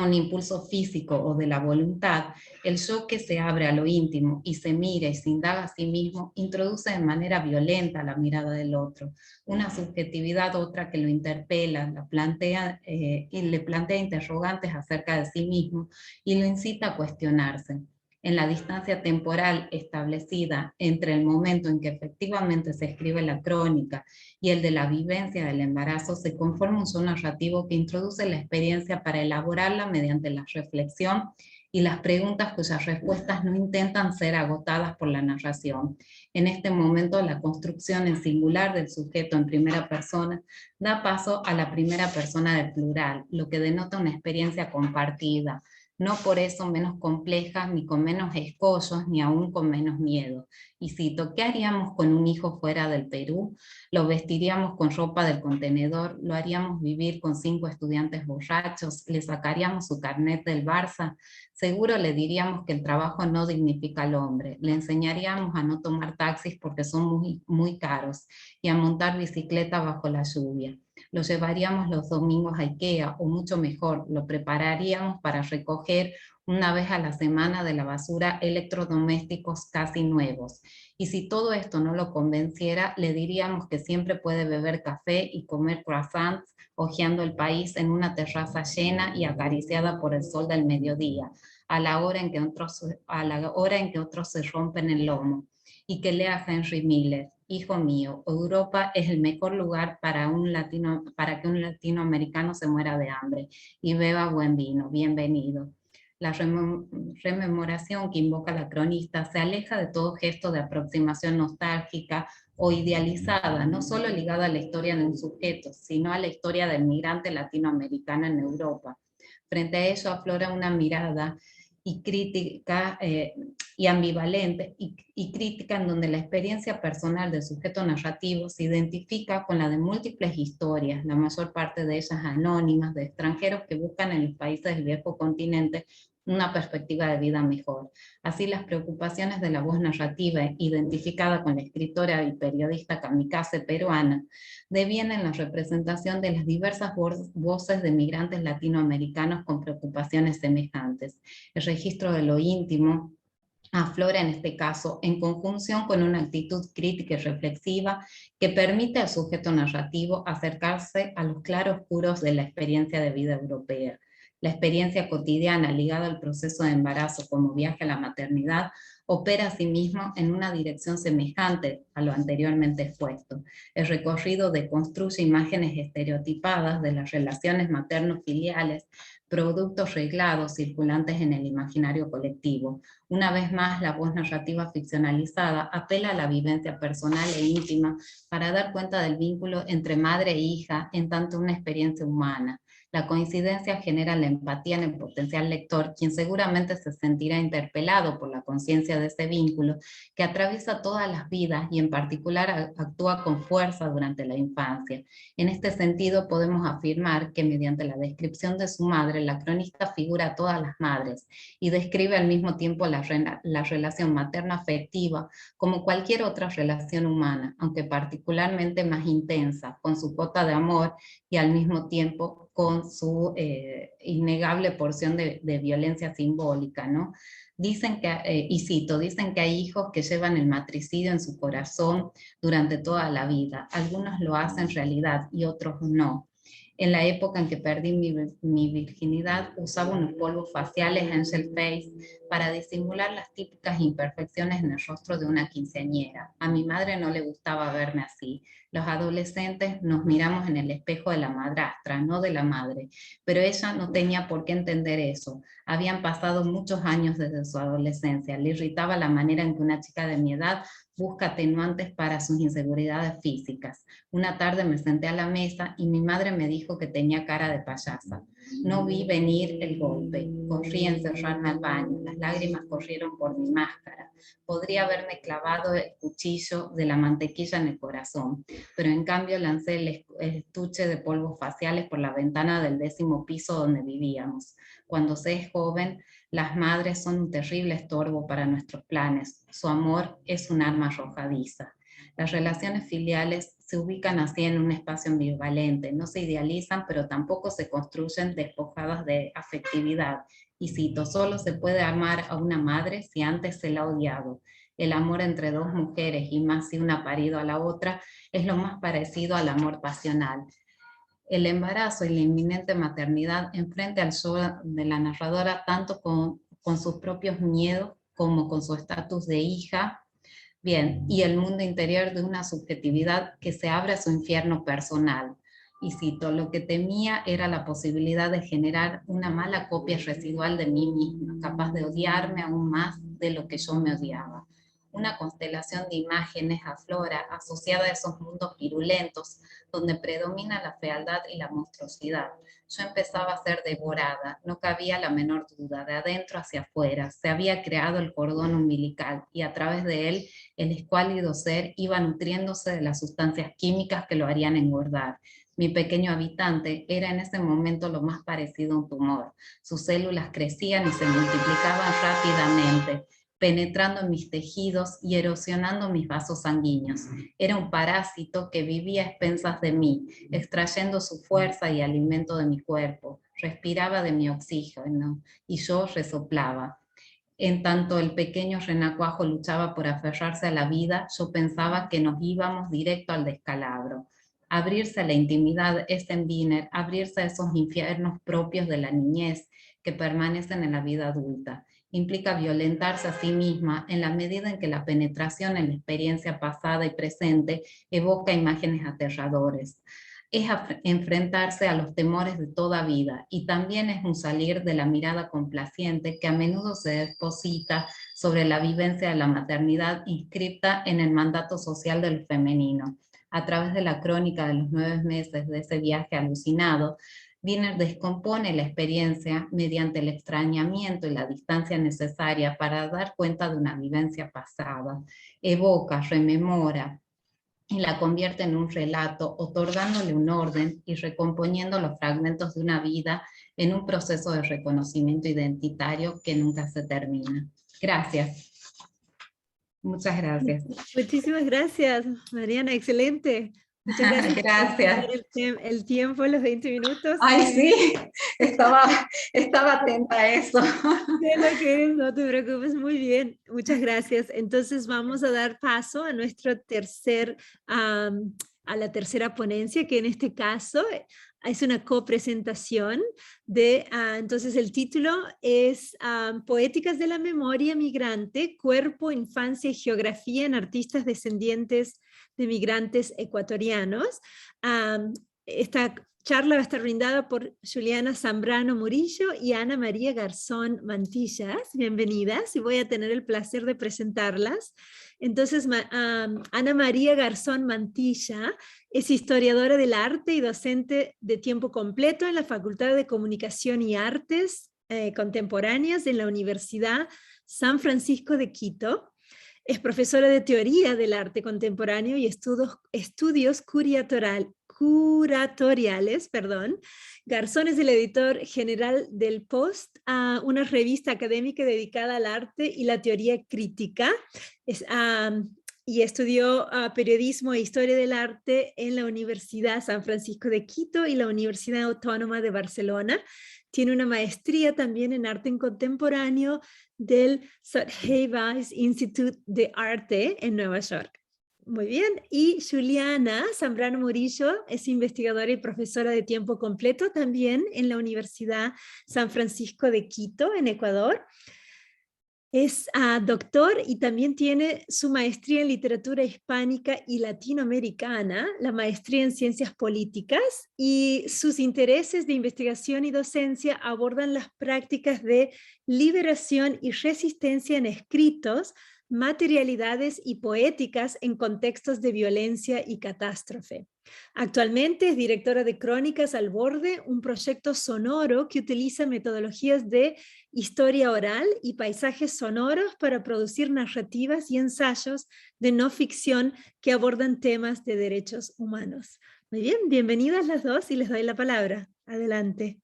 Speaker 4: un impulso físico o de la voluntad. El yo que se abre a lo íntimo y se mira y se indaga a sí mismo introduce de manera violenta la mirada del otro, una subjetividad otra que lo interpela, la plantea, y le plantea interrogantes acerca de sí mismo y lo incita a cuestionarse. En la distancia temporal establecida entre el momento en que efectivamente se escribe la crónica y el de la vivencia del embarazo, se conforma un yo narrativo que introduce la experiencia para elaborarla mediante la reflexión y las preguntas cuyas respuestas no intentan ser agotadas por la narración. En este momento, la construcción en singular del sujeto en primera persona da paso a la primera persona del plural, lo que denota una experiencia compartida, no por eso menos complejas, ni con menos escollos, ni aún con menos miedo. Y cito, ¿qué haríamos con un hijo fuera del Perú? Lo vestiríamos con ropa del contenedor, lo haríamos vivir con 5 estudiantes borrachos, le sacaríamos su carnet del Barça, seguro le diríamos que el trabajo no dignifica al hombre, le enseñaríamos a no tomar taxis porque son muy caros, y a montar bicicleta bajo la lluvia. Lo llevaríamos los domingos a IKEA, o mucho mejor, lo prepararíamos para recoger una vez a la semana de la basura electrodomésticos casi nuevos. Y si todo esto no lo convenciera, le diríamos que siempre puede beber café y comer croissants, hojeando el país en una terraza llena y acariciada por el sol del mediodía, a la hora en que otros se rompen el lomo, y que lea Henry Miller. hijo mío, Europa es el mejor lugar para que un latinoamericano se muera de hambre y beba buen vino, bienvenido. La rememoración que invoca la cronista se aleja de todo gesto de aproximación nostálgica o idealizada, no solo ligada a la historia de un sujeto, sino a la historia del migrante latinoamericano en Europa. Frente a ello aflora una mirada y crítica y ambivalente y crítica en donde la experiencia personal del sujeto narrativo se identifica con la de múltiples historias, la mayor parte de ellas anónimas, de extranjeros que buscan en los países del viejo continente una perspectiva de vida mejor. Así, las preocupaciones de la voz narrativa identificada con la escritora y periodista kamikaze peruana devienen la representación de las diversas voces de migrantes latinoamericanos con preocupaciones semejantes. El registro de lo íntimo aflora en este caso en conjunción con una actitud crítica y reflexiva que permite al sujeto narrativo acercarse a los claroscuros de la experiencia de vida europea. La experiencia cotidiana ligada al proceso de embarazo como viaje a la maternidad opera asimismo en una dirección semejante a lo anteriormente expuesto. El recorrido deconstruye imágenes estereotipadas de las relaciones materno-filiales, productos reglados circulantes en el imaginario colectivo. Una vez más, la voz narrativa ficcionalizada apela a la vivencia personal e íntima para dar cuenta del vínculo entre madre e hija en tanto una experiencia humana. La coincidencia genera la empatía en el potencial lector, quien seguramente se sentirá interpelado por la conciencia de ese vínculo que atraviesa todas las vidas y en particular actúa con fuerza durante la infancia. En este sentido, podemos afirmar que mediante la descripción de su madre, la cronista figura a todas las madres y describe al mismo tiempo la relación materno-afectiva como cualquier otra relación humana, aunque particularmente más intensa, con su cuota de amor y al mismo tiempo con su innegable porción de violencia simbólica, ¿no? Dicen que, y cito, dicen que hay hijos que llevan el matricidio en su corazón durante toda la vida. Algunos lo hacen realidad y otros no. En la época en que perdí mi virginidad, usaba unos polvos faciales Angel Face para disimular las típicas imperfecciones en el rostro de una quinceañera. A mi madre no le gustaba verme así. Los adolescentes nos miramos en el espejo de la madrastra, no de la madre, pero ella no tenía por qué entender eso. Habían pasado muchos años desde su adolescencia. Le irritaba la manera en que una chica de mi edad busca atenuantes para sus inseguridades físicas. Una tarde me senté a la mesa y mi madre me dijo que tenía cara de payasa. No vi venir el golpe. Corrí a encerrarme al baño. Las lágrimas corrieron por mi máscara. Podría haberme clavado el cuchillo de la mantequilla en el corazón, pero en cambio lancé el estuche de polvos faciales por la ventana del 10º piso donde vivíamos. Cuando se es joven, las madres son un terrible estorbo para nuestros planes. Su amor es un arma arrojadiza. Las relaciones filiales se ubican así en un espacio ambivalente, no se idealizan, pero tampoco se construyen despojadas de afectividad. Y cito, solo se puede amar a una madre si antes se la ha odiado. El amor entre dos mujeres, y más si una ha parido a la otra, es lo más parecido al amor pasional. El embarazo y la inminente maternidad enfrente al yo de la narradora tanto con sus propios miedos como con su estatus de hija, bien, y el mundo interior de una subjetividad que se abre a su infierno personal. Y cito, lo que temía era la posibilidad de generar una mala copia residual de mí misma, capaz de odiarme aún más de lo que yo me odiaba. Una constelación de imágenes aflora asociada a esos mundos virulentos donde predomina la fealdad y la monstruosidad. Yo empezaba a ser devorada, no cabía la menor duda, de adentro hacia afuera. Se había creado el cordón umbilical y a través de él el escuálido ser iba nutriéndose de las sustancias químicas que lo harían engordar. Mi pequeño habitante era en ese momento lo más parecido a un tumor. Sus células crecían y se multiplicaban rápidamente, penetrando en mis tejidos y erosionando mis vasos sanguíneos. Era un parásito que vivía a expensas de mí, extrayendo su fuerza y alimento de mi cuerpo. Respiraba de mi oxígeno y yo resoplaba. En tanto el pequeño renacuajo luchaba por aferrarse a la vida, yo pensaba que nos íbamos directo al descalabro. Abrirse a la intimidad es en Wiener, abrirse a esos infiernos propios de la niñez que permanecen en la vida adulta. implica violentarse a sí misma en la medida en que la penetración en la experiencia pasada y presente evoca imágenes aterradores. Es enfrentarse a los temores de toda vida y también es un salir de la mirada complaciente que a menudo se deposita sobre la vivencia de la maternidad inscripta en el mandato social del femenino. A través de la crónica de los 9 meses de ese viaje alucinado, Wiener descompone la experiencia mediante el extrañamiento y la distancia necesaria para dar cuenta de una vivencia pasada. Evoca, rememora y la convierte en un relato, otorgándole un orden y recomponiendo los fragmentos de una vida en un proceso de reconocimiento identitario que nunca se termina. Gracias. Muchas gracias.
Speaker 1: Muchísimas gracias, Mariana, excelente. Muchas gracias
Speaker 4: Gracias.
Speaker 1: por el tiempo, los 20 minutos.
Speaker 4: Ay, sí, estaba atenta a eso.
Speaker 1: Sé lo que es, no te preocupes, muy bien, muchas gracias. Entonces vamos a dar paso a nuestro a la tercera ponencia, que en este caso es una copresentación de, entonces el título es Poéticas de la memoria migrante, cuerpo, infancia y geografía en artistas descendientes de migrantes ecuatorianos. Esta charla va a estar brindada por Juliana Zambrano Murillo y Ana María Garzón Mantillas. Bienvenidas y voy a tener el placer de presentarlas. Entonces, Ana María Garzón Mantilla es historiadora del arte y docente de tiempo completo en la Facultad de Comunicación y Artes Contemporáneas en la Universidad San Francisco de Quito. Es profesora de Teoría del Arte Contemporáneo y estudios curatoriales. Garzón es el editor general del Post, una revista académica dedicada al arte y la teoría crítica. Y estudió periodismo e historia del arte en la Universidad San Francisco de Quito y la Universidad Autónoma de Barcelona. Tiene una maestría también en arte en contemporáneo del Sotheby's Institute de Arte en Nueva York. Muy bien, y Juliana Zambrano Murillo es investigadora y profesora de tiempo completo también en la Universidad San Francisco de Quito, en Ecuador. Es doctor y también tiene su maestría en literatura hispánica y latinoamericana, la maestría en ciencias políticas, y sus intereses de investigación y docencia abordan las prácticas de liberación y resistencia en escritos, materialidades y poéticas en contextos de violencia y catástrofe. Actualmente es directora de Crónicas al Borde, un proyecto sonoro que utiliza metodologías de historia oral y paisajes sonoros para producir narrativas y ensayos de no ficción que abordan temas de derechos humanos. Muy bien, bienvenidas las dos y les doy la palabra. Adelante.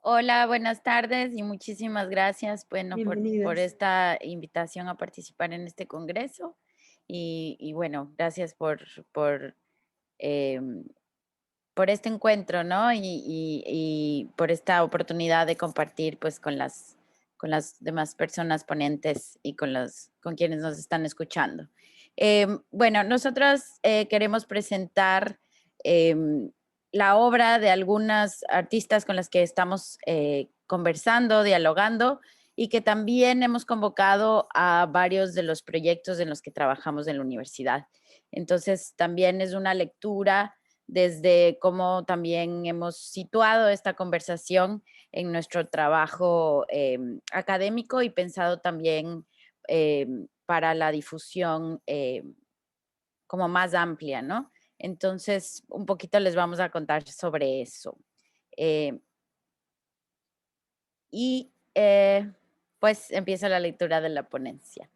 Speaker 5: Hola, buenas tardes y muchísimas gracias, bueno, por esta invitación a participar en este congreso y bueno, gracias por este encuentro, ¿no? Y por esta oportunidad de compartir pues con las demás personas ponentes y con quienes nos están escuchando. Bueno, nosotros queremos presentar la obra de algunas artistas con las que estamos conversando, dialogando, y que también hemos convocado a varios de los proyectos en los que trabajamos en la universidad. Entonces, también es una lectura desde cómo también hemos situado esta conversación en nuestro trabajo académico y pensado también para la difusión como más amplia, ¿no? Entonces, un poquito les vamos a contar sobre eso. Pues empieza la lectura de la ponencia.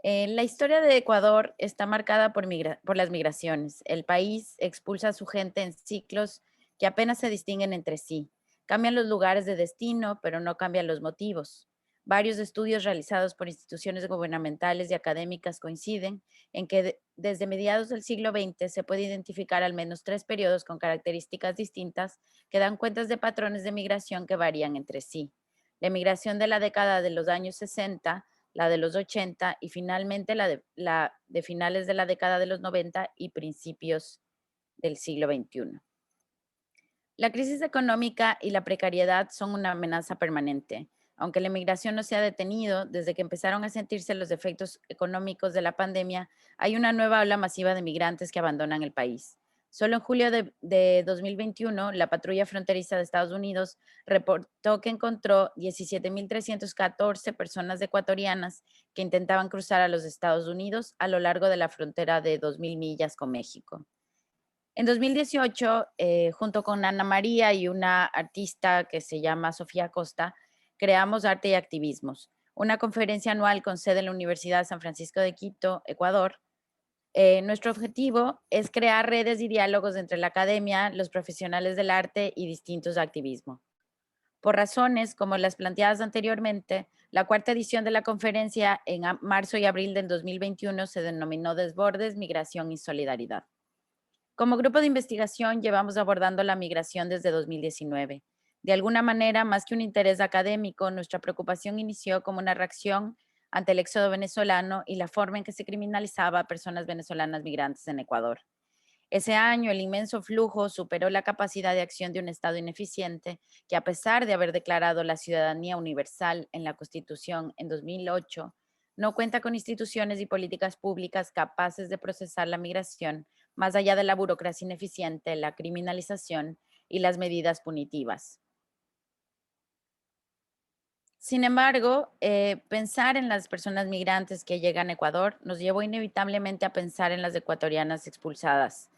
Speaker 5: La historia de Ecuador está marcada por las migraciones. El país expulsa a su gente en ciclos que apenas se distinguen entre sí. Cambian los lugares de destino, pero no cambian los motivos. Varios estudios realizados por instituciones gubernamentales y académicas coinciden en que desde mediados del siglo XX se puede identificar al menos 3 periodos con características distintas que dan cuentas de patrones de migración que varían entre sí. La migración de la década de los años 60, la de los 80 y finalmente la de finales de la década de los 90 y principios del siglo XXI. La crisis económica y la precariedad son una amenaza permanente. Aunque la inmigración no se ha detenido, desde que empezaron a sentirse los efectos económicos de la pandemia, hay una nueva ola masiva de migrantes que abandonan el país. Solo en julio de 2021, la patrulla fronteriza de Estados Unidos reportó que encontró 17.314 personas ecuatorianas que intentaban cruzar a los Estados Unidos a lo largo de la frontera de 2.000 millas con México. En 2018, junto con Ana María y una artista que se llama Sofía Costa, creamos Arte y Activismos, una conferencia anual con sede en la Universidad San Francisco de Quito, Ecuador. Nuestro objetivo es crear redes y diálogos entre la academia, los profesionales del arte y distintos activismos. Por razones como las planteadas anteriormente, la cuarta edición de la conferencia en marzo y abril del 2021 se denominó Desbordes, Migración y Solidaridad. Como grupo de investigación llevamos abordando la migración desde 2019. De alguna manera, más que un interés académico, nuestra preocupación inició como una reacción ante el éxodo venezolano y la forma en que se criminalizaba a personas venezolanas migrantes en Ecuador. Ese año, el inmenso flujo superó la capacidad de acción de un Estado ineficiente que, a pesar de haber declarado la ciudadanía universal en la Constitución en 2008, no cuenta con instituciones y políticas públicas capaces de procesar la migración más allá de la burocracia ineficiente, la criminalización y las medidas punitivas. Sin embargo, pensar en las personas migrantes que llegan a Ecuador nos llevó inevitablemente a pensar en las ecuatorianas expulsadas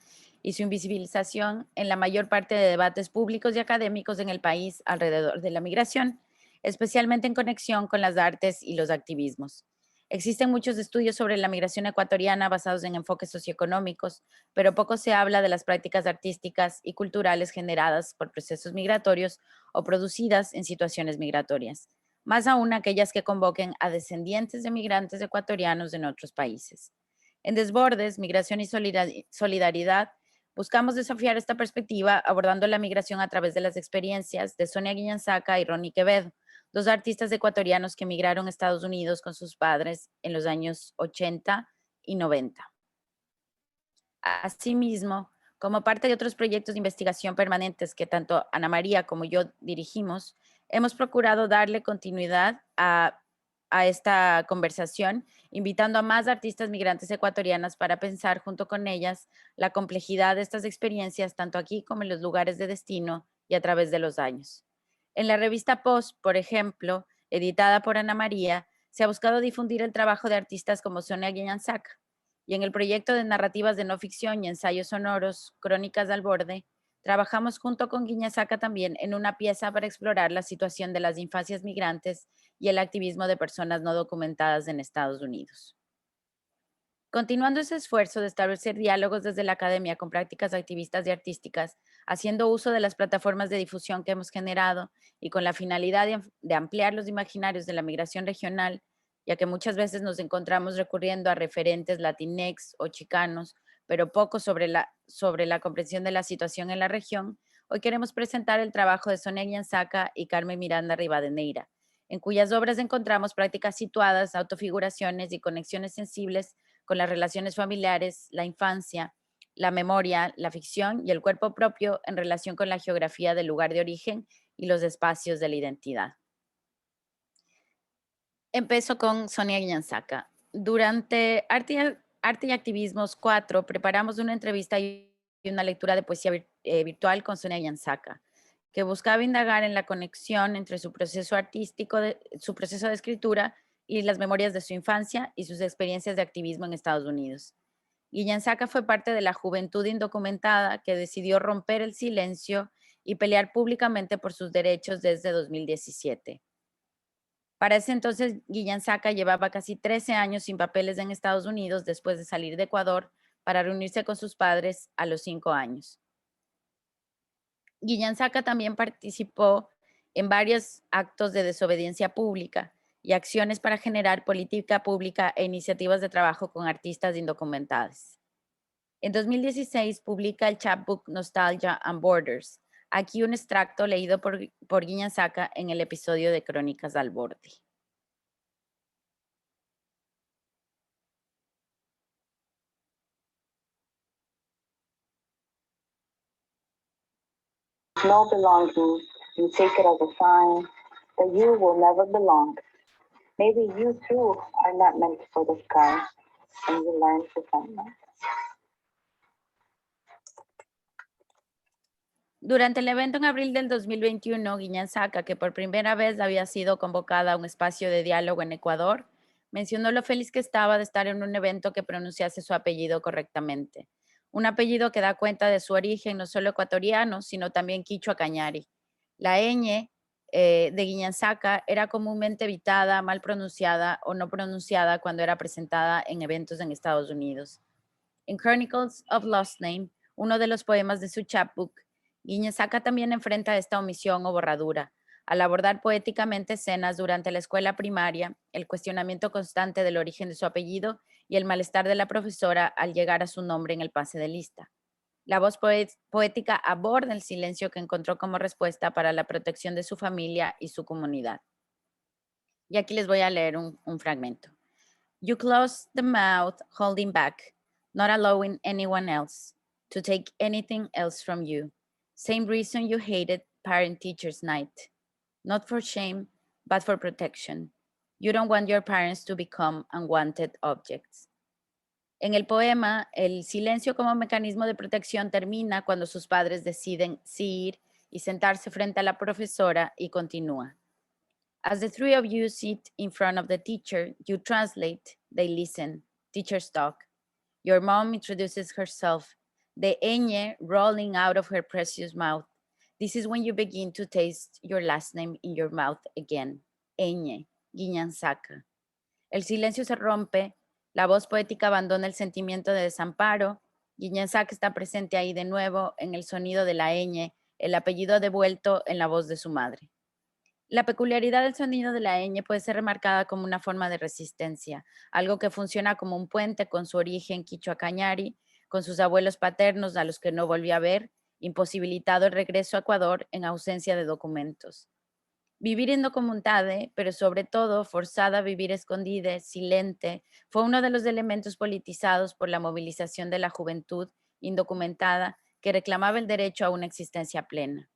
Speaker 5: y su invisibilización en la mayor parte de debates públicos y académicos en el país alrededor de la migración, especialmente en conexión con las artes y los activismos. Existen muchos estudios sobre la migración ecuatoriana basados en enfoques socioeconómicos, pero poco se habla de las prácticas artísticas y culturales generadas por procesos migratorios o producidas en situaciones migratorias, más aún aquellas que convoquen a descendientes de migrantes ecuatorianos en otros países. En Desbordes, Migración y Solidaridad, buscamos desafiar esta perspectiva abordando la migración a través de las experiencias de Sonia Guiñanzaca y Ronnie Quevedo, dos artistas ecuatorianos que emigraron a Estados Unidos con sus padres en los años 80 y 90. Asimismo, como parte de otros proyectos de investigación permanentes que tanto Ana María como yo dirigimos, hemos procurado darle continuidad a esta conversación, invitando a más artistas migrantes ecuatorianas para pensar junto con ellas la complejidad de estas experiencias, tanto aquí como en los lugares de destino y a través de los años. En la revista Post, por ejemplo, editada por Ana María, se ha buscado difundir el trabajo de artistas como Sonia Guiñanzaca, y en el proyecto de narrativas de no ficción y ensayos sonoros, Crónicas al Borde, trabajamos junto con Guiñanzaca también en una pieza para explorar la situación de las infancias migrantes y el activismo de personas no documentadas en Estados Unidos. Continuando ese esfuerzo de establecer diálogos desde la academia con prácticas activistas y artísticas, haciendo uso de las plataformas de difusión que hemos generado y con la finalidad de ampliar los imaginarios de la migración regional, ya que muchas veces nos encontramos recurriendo a referentes latinex o chicanos, pero poco sobre la comprensión de la situación en la región, hoy queremos presentar el trabajo de Sonia Guiñanzaca y Carmen Miranda Rivadeneira, en cuyas obras encontramos prácticas situadas, autofiguraciones y conexiones sensibles con las relaciones familiares, la infancia, la memoria, la ficción y el cuerpo propio en relación con la geografía del lugar de origen y los espacios de la identidad. Empezó con Sonia Guiñanzaca. Durante Arte y Activismos 4 preparamos una entrevista y una lectura de poesía virtual con Sonia Guiñanzaca, que buscaba indagar en la conexión entre su proceso artístico, su proceso de escritura y las memorias de su infancia y sus experiencias de activismo en Estados Unidos. Guiñanzaca fue parte de la juventud indocumentada que decidió romper el silencio y pelear públicamente por sus derechos desde 2017. Para ese entonces, Guiñanzaca llevaba casi 13 años sin papeles en Estados Unidos después de salir de Ecuador para reunirse con sus padres a los 5 años. Guiñanzaca también participó en varios actos de desobediencia pública y acciones para generar política pública e iniciativas de trabajo con artistas indocumentados. En 2016 publica el chapbook Nostalgia and Borders. Aquí un extracto leído por Guiñanzaca en el episodio de Crónicas al Borde.
Speaker 6: No belonging, you take it as a sign where you will never belong. Maybe you too are not meant for the sky, and you learn to find that.
Speaker 5: Durante el evento en abril del 2021, Guiñán Saca, que por primera vez había sido convocada a un espacio de diálogo en Ecuador, mencionó lo feliz que estaba de estar en un evento que pronunciase su apellido correctamente. Un apellido que da cuenta de su origen no solo ecuatoriano, sino también quichua cañari. La ñ de Guiñán Saca era comúnmente evitada, mal pronunciada o no pronunciada cuando era presentada en eventos en Estados Unidos. En Chronicles of Lost Name, uno de los poemas de su chapbook, Guiñán Saca también enfrenta esta omisión o borradura. Al abordar poéticamente escenas durante la escuela primaria, el cuestionamiento constante del origen de su apellido y el malestar de la profesora al llegar a su nombre en el pase de lista. La voz poética aborda el silencio que encontró como respuesta para la protección de su familia y su comunidad. Y aquí les voy a leer un fragmento. You close the mouth, holding back, not allowing anyone else to take anything else from you. Same reason you hated parent-teachers night. Not for shame, but for protection. You don't want your parents to become unwanted objects. En el poema, el silencio como mecanismo de protección termina cuando sus padres deciden sí ir y sentarse frente a la profesora y continúa. As the three of you sit in front of the teacher, you translate, they listen, teachers talk. Your mom introduces herself, the ñ rolling out of her precious mouth. This is when you begin to taste your last name in your mouth again. Ñ, Guiñán Saca. El silencio se rompe, la voz poética abandona el sentimiento de desamparo. Guiñán Saca está presente ahí de nuevo en el sonido de la ñ, el apellido devuelto en la voz de su madre. La peculiaridad del sonido de la ñ puede ser remarcada como una forma de resistencia, algo que funciona como un puente con su origen quichua cañari, con sus abuelos paternos a los que no volvió a ver, imposibilitado el regreso a Ecuador en ausencia de documentos. Vivir indocumentada, pero sobre todo forzada a vivir escondida, silente, fue uno de los elementos politizados por la movilización de la juventud indocumentada que reclamaba el derecho a una existencia plena.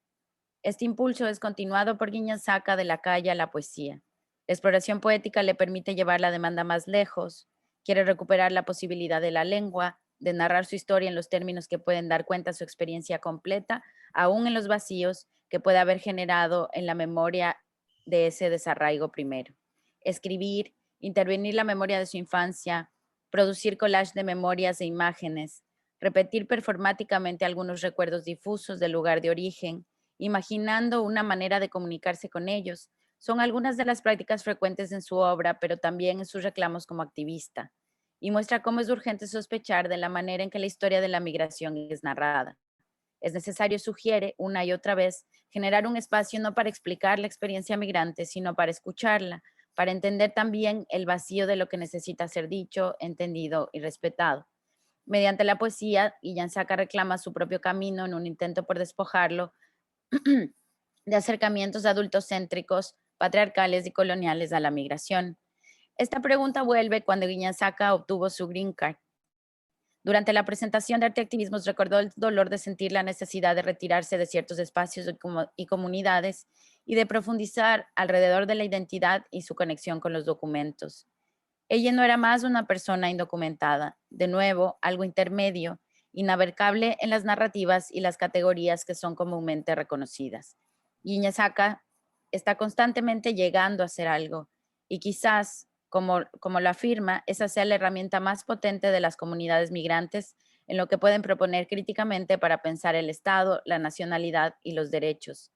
Speaker 5: Este impulso es continuado por Guiñán Saca de la calle a la poesía. La exploración poética le permite llevar la demanda más lejos, quiere recuperar la posibilidad de la lengua, de narrar su historia en los términos que pueden dar cuenta de su experiencia completa, aún en los vacíos que puede haber generado en la memoria de ese desarraigo primero. Escribir, intervenir la memoria de su infancia, producir collage de memorias e imágenes, repetir performáticamente algunos recuerdos difusos del lugar de origen, imaginando una manera de comunicarse con ellos, son algunas de las prácticas frecuentes en su obra, pero también en sus reclamos como activista, y muestra cómo es urgente sospechar de la manera en que la historia de la migración es narrada. Es necesario, sugiere una y otra vez, generar un espacio no para explicar la experiencia migrante, sino para escucharla, para entender también el vacío de lo que necesita ser dicho, entendido y respetado. Mediante la poesía, Guiñán Saca reclama su propio camino en un intento por despojarlo de acercamientos adultocéntricos, patriarcales y coloniales a la migración. Esta pregunta vuelve cuando Guiñán Saca obtuvo su Green Card. Durante la presentación de Arte y Activismos recordó el dolor de sentir la necesidad de retirarse de ciertos espacios y comunidades y de profundizar alrededor de la identidad y su conexión con los documentos. Ella no era más una persona indocumentada, de nuevo, algo intermedio, inabarcable en las narrativas y las categorías que son comúnmente reconocidas. Guiñán Saca está constantemente llegando a ser algo y quizás, como lo afirma, esa sea la herramienta más potente de las comunidades migrantes en lo que pueden proponer críticamente para pensar el Estado, la nacionalidad y los derechos.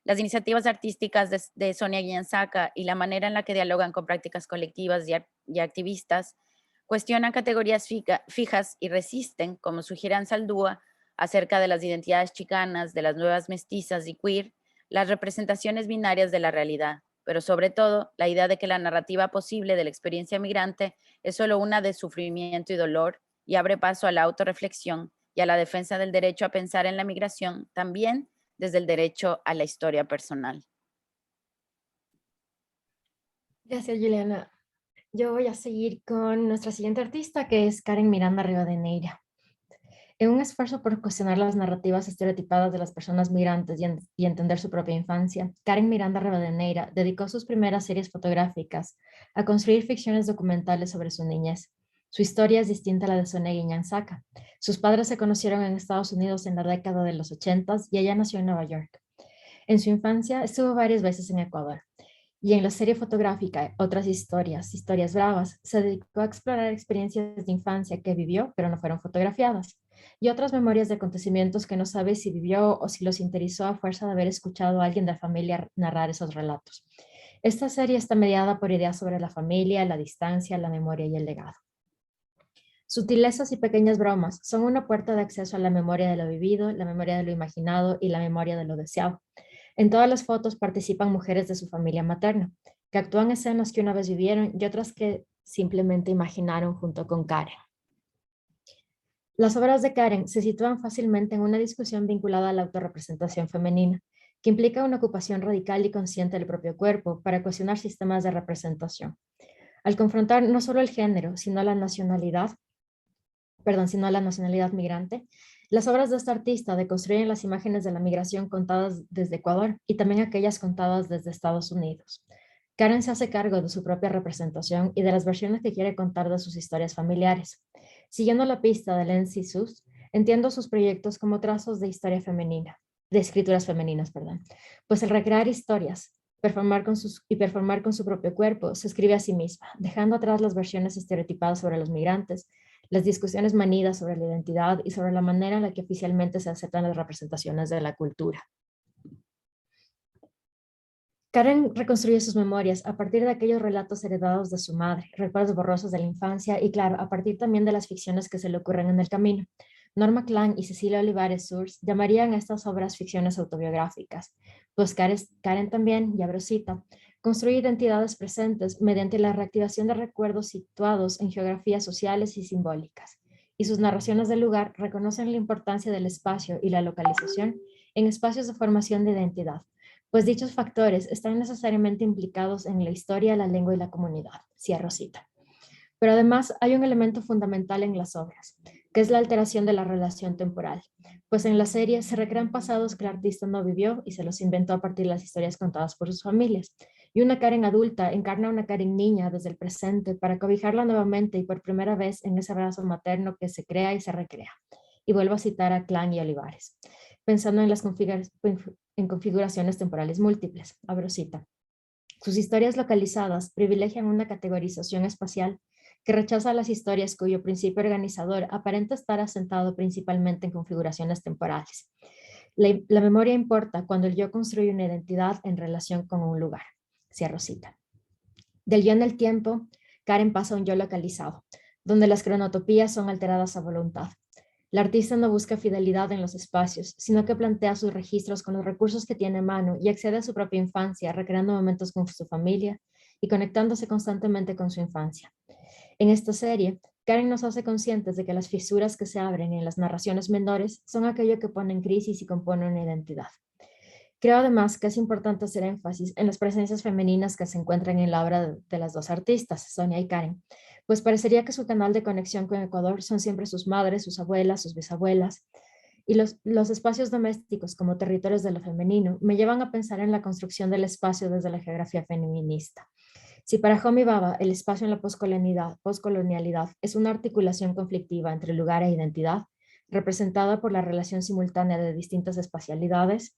Speaker 5: Las iniciativas artísticas de Sonia Guiñán Saca y la manera en la que dialogan con prácticas colectivas y activistas cuestionan categorías fijas y resisten, como sugiere Ansaldúa, acerca de las identidades chicanas, de las nuevas mestizas y queer, las representaciones binarias de la realidad, pero sobre todo la idea de que la narrativa posible de la experiencia migrante es solo una de sufrimiento y dolor y abre paso a la autorreflexión y a la defensa del derecho a pensar en la migración también desde el derecho a la historia personal.
Speaker 7: Gracias, Juliana. Yo voy a seguir con nuestra siguiente artista, que es Karen Miranda Rivadeneira. En un esfuerzo por cuestionar las narrativas estereotipadas de las personas migrantes y entender su propia infancia, Karen Miranda Rivadeneira dedicó sus primeras series fotográficas a construir ficciones documentales sobre su niñez. Su historia es distinta a la de Soneguin Ansaka. Sus padres se conocieron en Estados Unidos en la década de los 80 y ella nació en Nueva York. En su infancia estuvo varias veces en Ecuador. Y en la serie fotográfica Otras historias, Historias Bravas, se dedicó a explorar experiencias de infancia que vivió, pero no fueron fotografiadas, y otras memorias de acontecimientos que no sabe si vivió o si los interesó a fuerza de haber escuchado a alguien de la familia narrar esos relatos. Esta serie está mediada por ideas sobre la familia, la distancia, la memoria y el legado. Sutilezas y pequeñas bromas son una puerta de acceso a la memoria de lo vivido, la memoria de lo imaginado y la memoria de lo deseado. En todas las fotos participan mujeres de su familia materna, que actúan escenas que una vez vivieron y otras que simplemente imaginaron junto con Karen. Las obras de Karen se sitúan fácilmente en una discusión vinculada a la autorrepresentación femenina, que implica una ocupación radical y consciente del propio cuerpo para cuestionar sistemas de representación. Al confrontar no solo el género, sino la nacionalidad migrante, las obras de esta artista deconstruyen las imágenes de la migración contadas desde Ecuador y también aquellas contadas desde Estados Unidos. Karen se hace cargo de su propia representación y de las versiones que quiere contar de sus historias familiares. Siguiendo la pista de Len Sus, entiendo sus proyectos como trazos de historia femenina, de escrituras femeninas, pues el recrear historias, performar con su propio cuerpo, se escribe a sí misma, dejando atrás las versiones estereotipadas sobre los migrantes, las discusiones manidas sobre la identidad y sobre la manera en la que oficialmente se aceptan las representaciones de la cultura. Karen reconstruye sus memorias a partir de aquellos relatos heredados de su madre, recuerdos borrosos de la infancia y, claro, a partir también de las ficciones que se le ocurren en el camino. Norma Klang y Cecilia Olivares Surs llamarían a estas obras ficciones autobiográficas, pues Karen también, y abro cita, construye identidades presentes mediante la reactivación de recuerdos situados en geografías sociales y simbólicas, y sus narraciones del lugar reconocen la importancia del espacio y la localización en espacios de formación de identidad, pues dichos factores están necesariamente implicados en la historia, la lengua y la comunidad. Cierro cita. Pero además hay un elemento fundamental en las obras, que es la alteración de la relación temporal, pues en la serie se recrean pasados que el artista no vivió y se los inventó a partir de las historias contadas por sus familias, y una Karen adulta encarna a una Karen niña desde el presente para cobijarla nuevamente y por primera vez en ese abrazo materno que se crea y se recrea. Y vuelvo a citar a Klang y Olivares, pensando en las configuraciones temporales múltiples. Abro cita. Sus historias localizadas privilegian una categorización espacial que rechaza las historias cuyo principio organizador aparenta estar asentado principalmente en configuraciones temporales. La memoria importa cuando el yo construye una identidad en relación con un lugar. Cierro cita. Del yo en el tiempo, Karen pasa a un yo localizado, donde las cronotopías son alteradas a voluntad. La artista no busca fidelidad en los espacios, sino que plantea sus registros con los recursos que tiene a mano y accede a su propia infancia, recreando momentos con su familia y conectándose constantemente con su infancia. En esta serie, Karen nos hace conscientes de que las fisuras que se abren en las narraciones menores son aquello que pone en crisis y compone una identidad. Creo además que es importante hacer énfasis en las presencias femeninas que se encuentran en la obra de las dos artistas, Sonia y Karen, pues parecería que su canal de conexión con Ecuador son siempre sus madres, sus abuelas, sus bisabuelas, y los espacios domésticos como territorios de lo femenino me llevan a pensar en la construcción del espacio desde la geografía feminista. Si para Homi Bhabha el espacio en la poscolonialidad es una articulación conflictiva entre lugar e identidad, representada por la relación simultánea de distintas espacialidades,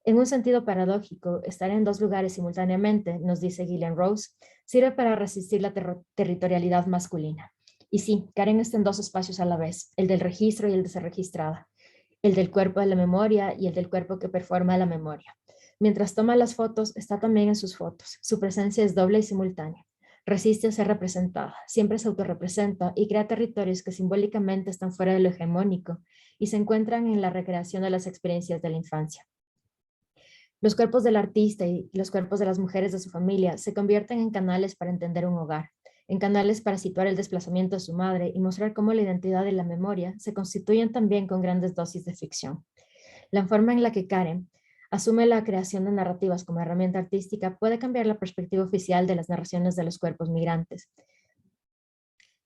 Speaker 7: en un sentido paradójico, estar en dos lugares simultáneamente, nos dice Gillian Rose, sirve para resistir la territorialidad masculina. Y sí, Karen está en dos espacios a la vez, el del registro y el de ser registrada, el del cuerpo de la memoria y el del cuerpo que performa la memoria. Mientras toma las fotos, está también en sus fotos. Su presencia es doble y simultánea. Resiste a ser representada, siempre se autorrepresenta y crea territorios que simbólicamente están fuera de lo hegemónico y se encuentran en la recreación de las experiencias de la infancia. Los cuerpos del artista y los cuerpos de las mujeres de su familia se convierten en canales para entender un hogar, en canales para situar el desplazamiento de su madre y mostrar cómo la identidad y la memoria se constituyen también con grandes dosis de ficción. La forma en la que Karen asume la creación de narrativas como herramienta artística puede cambiar la perspectiva oficial de las narraciones de los cuerpos migrantes.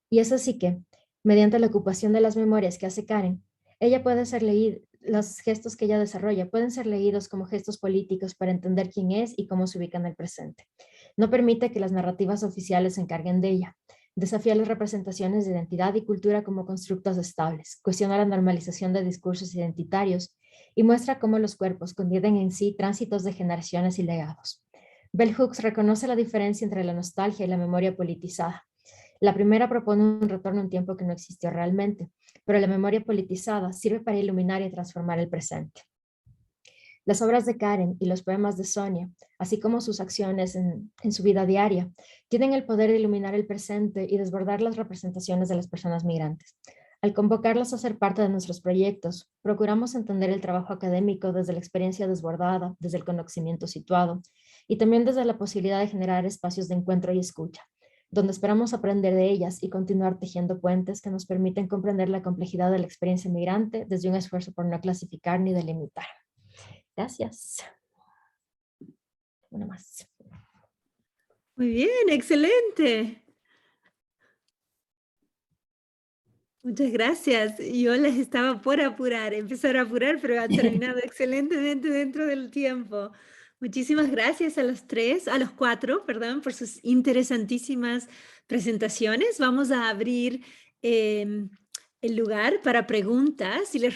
Speaker 7: Y es así que, mediante la ocupación de las memorias que hace Karen, Ella puede ser leída, los gestos que ella desarrolla pueden ser leídos como gestos políticos para entender quién es y cómo se ubica en el presente. No permite que las narrativas oficiales se encarguen de ella. Desafía las representaciones de identidad y cultura como constructos estables, cuestiona la normalización de discursos identitarios y muestra cómo los cuerpos contienen en sí tránsitos de generaciones y legados. Bell Hooks reconoce la diferencia entre la nostalgia y la memoria politizada. La primera propone un retorno a un tiempo que no existió realmente, pero la memoria politizada sirve para iluminar y transformar el presente. Las obras de Karen y los poemas de Sonia, así como sus acciones en su vida diaria, tienen el poder de iluminar el presente y desbordar las representaciones de las personas migrantes. Al convocarlas a ser parte de nuestros proyectos, procuramos entender el trabajo académico desde la experiencia desbordada, desde el conocimiento situado, y también desde la posibilidad de generar espacios de encuentro y escucha, donde esperamos aprender de ellas y continuar tejiendo puentes que nos permiten comprender la complejidad de la experiencia migrante desde un esfuerzo por no clasificar ni delimitar. Gracias. Una más.
Speaker 1: Muy bien, excelente. Muchas gracias. Yo les estaba por empezar a apurar, pero ha terminado excelentemente dentro del tiempo. Muchísimas gracias a los cuatro, perdón, por sus interesantísimas presentaciones. Vamos a abrir el lugar para preguntas y les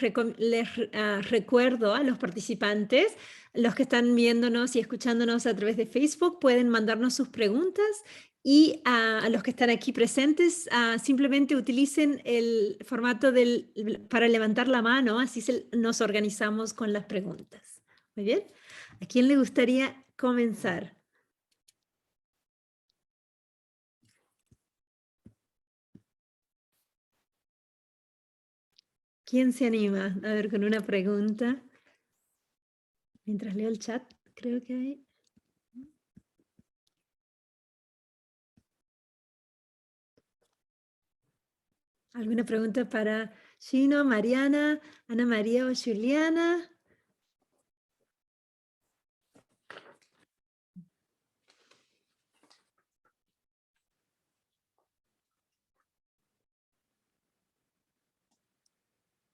Speaker 1: recuerdo a los participantes, los que están viéndonos y escuchándonos a través de Facebook, pueden mandarnos sus preguntas y a los que están aquí presentes, simplemente utilicen el formato para levantar la mano, así nos organizamos con las preguntas. Muy bien. ¿A quién le gustaría comenzar? ¿Quién se anima? A ver, con una pregunta. Mientras leo el chat, creo que hay. ¿Alguna pregunta para Gino, Mariana, Ana María o Juliana?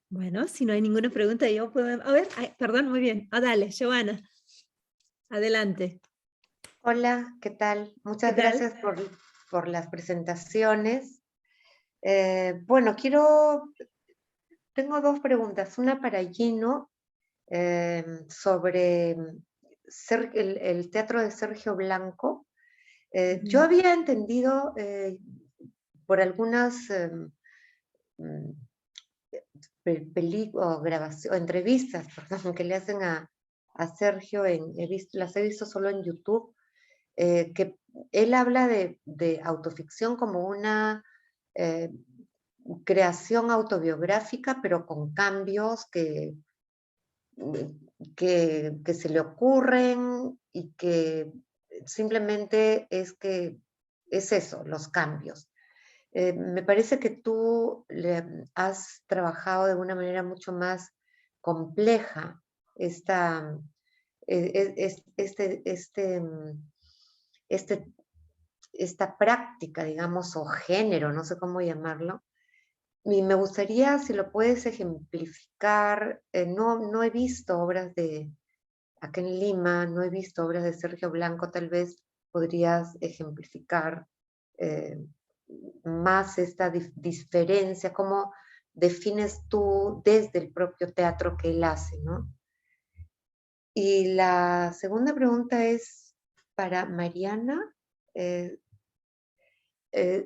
Speaker 1: Bueno, si no hay ninguna pregunta, yo puedo... A ver, perdón, muy bien. Dale, Giovanna. Adelante.
Speaker 8: Hola, ¿qué tal? Muchas
Speaker 1: ¿Qué tal?
Speaker 8: gracias por las presentaciones. Bueno, tengo dos preguntas. Una para Gino sobre el teatro de Sergio Blanco. Yo había entendido por algunas entrevistas que le hacen a Sergio, las he visto solo en YouTube, que él habla de autoficción como una creación autobiográfica, pero con cambios que se le ocurren y que simplemente es eso, los cambios. Me parece que tú has trabajado de una manera mucho más compleja esta práctica, digamos, o género, no sé cómo llamarlo. Y me gustaría, si lo puedes ejemplificar, no he visto obras acá en Lima, no he visto obras de Sergio Blanco, tal vez podrías ejemplificar más esta diferencia, cómo defines tú desde el propio teatro que él hace, ¿no? Y la segunda pregunta es para Mariana,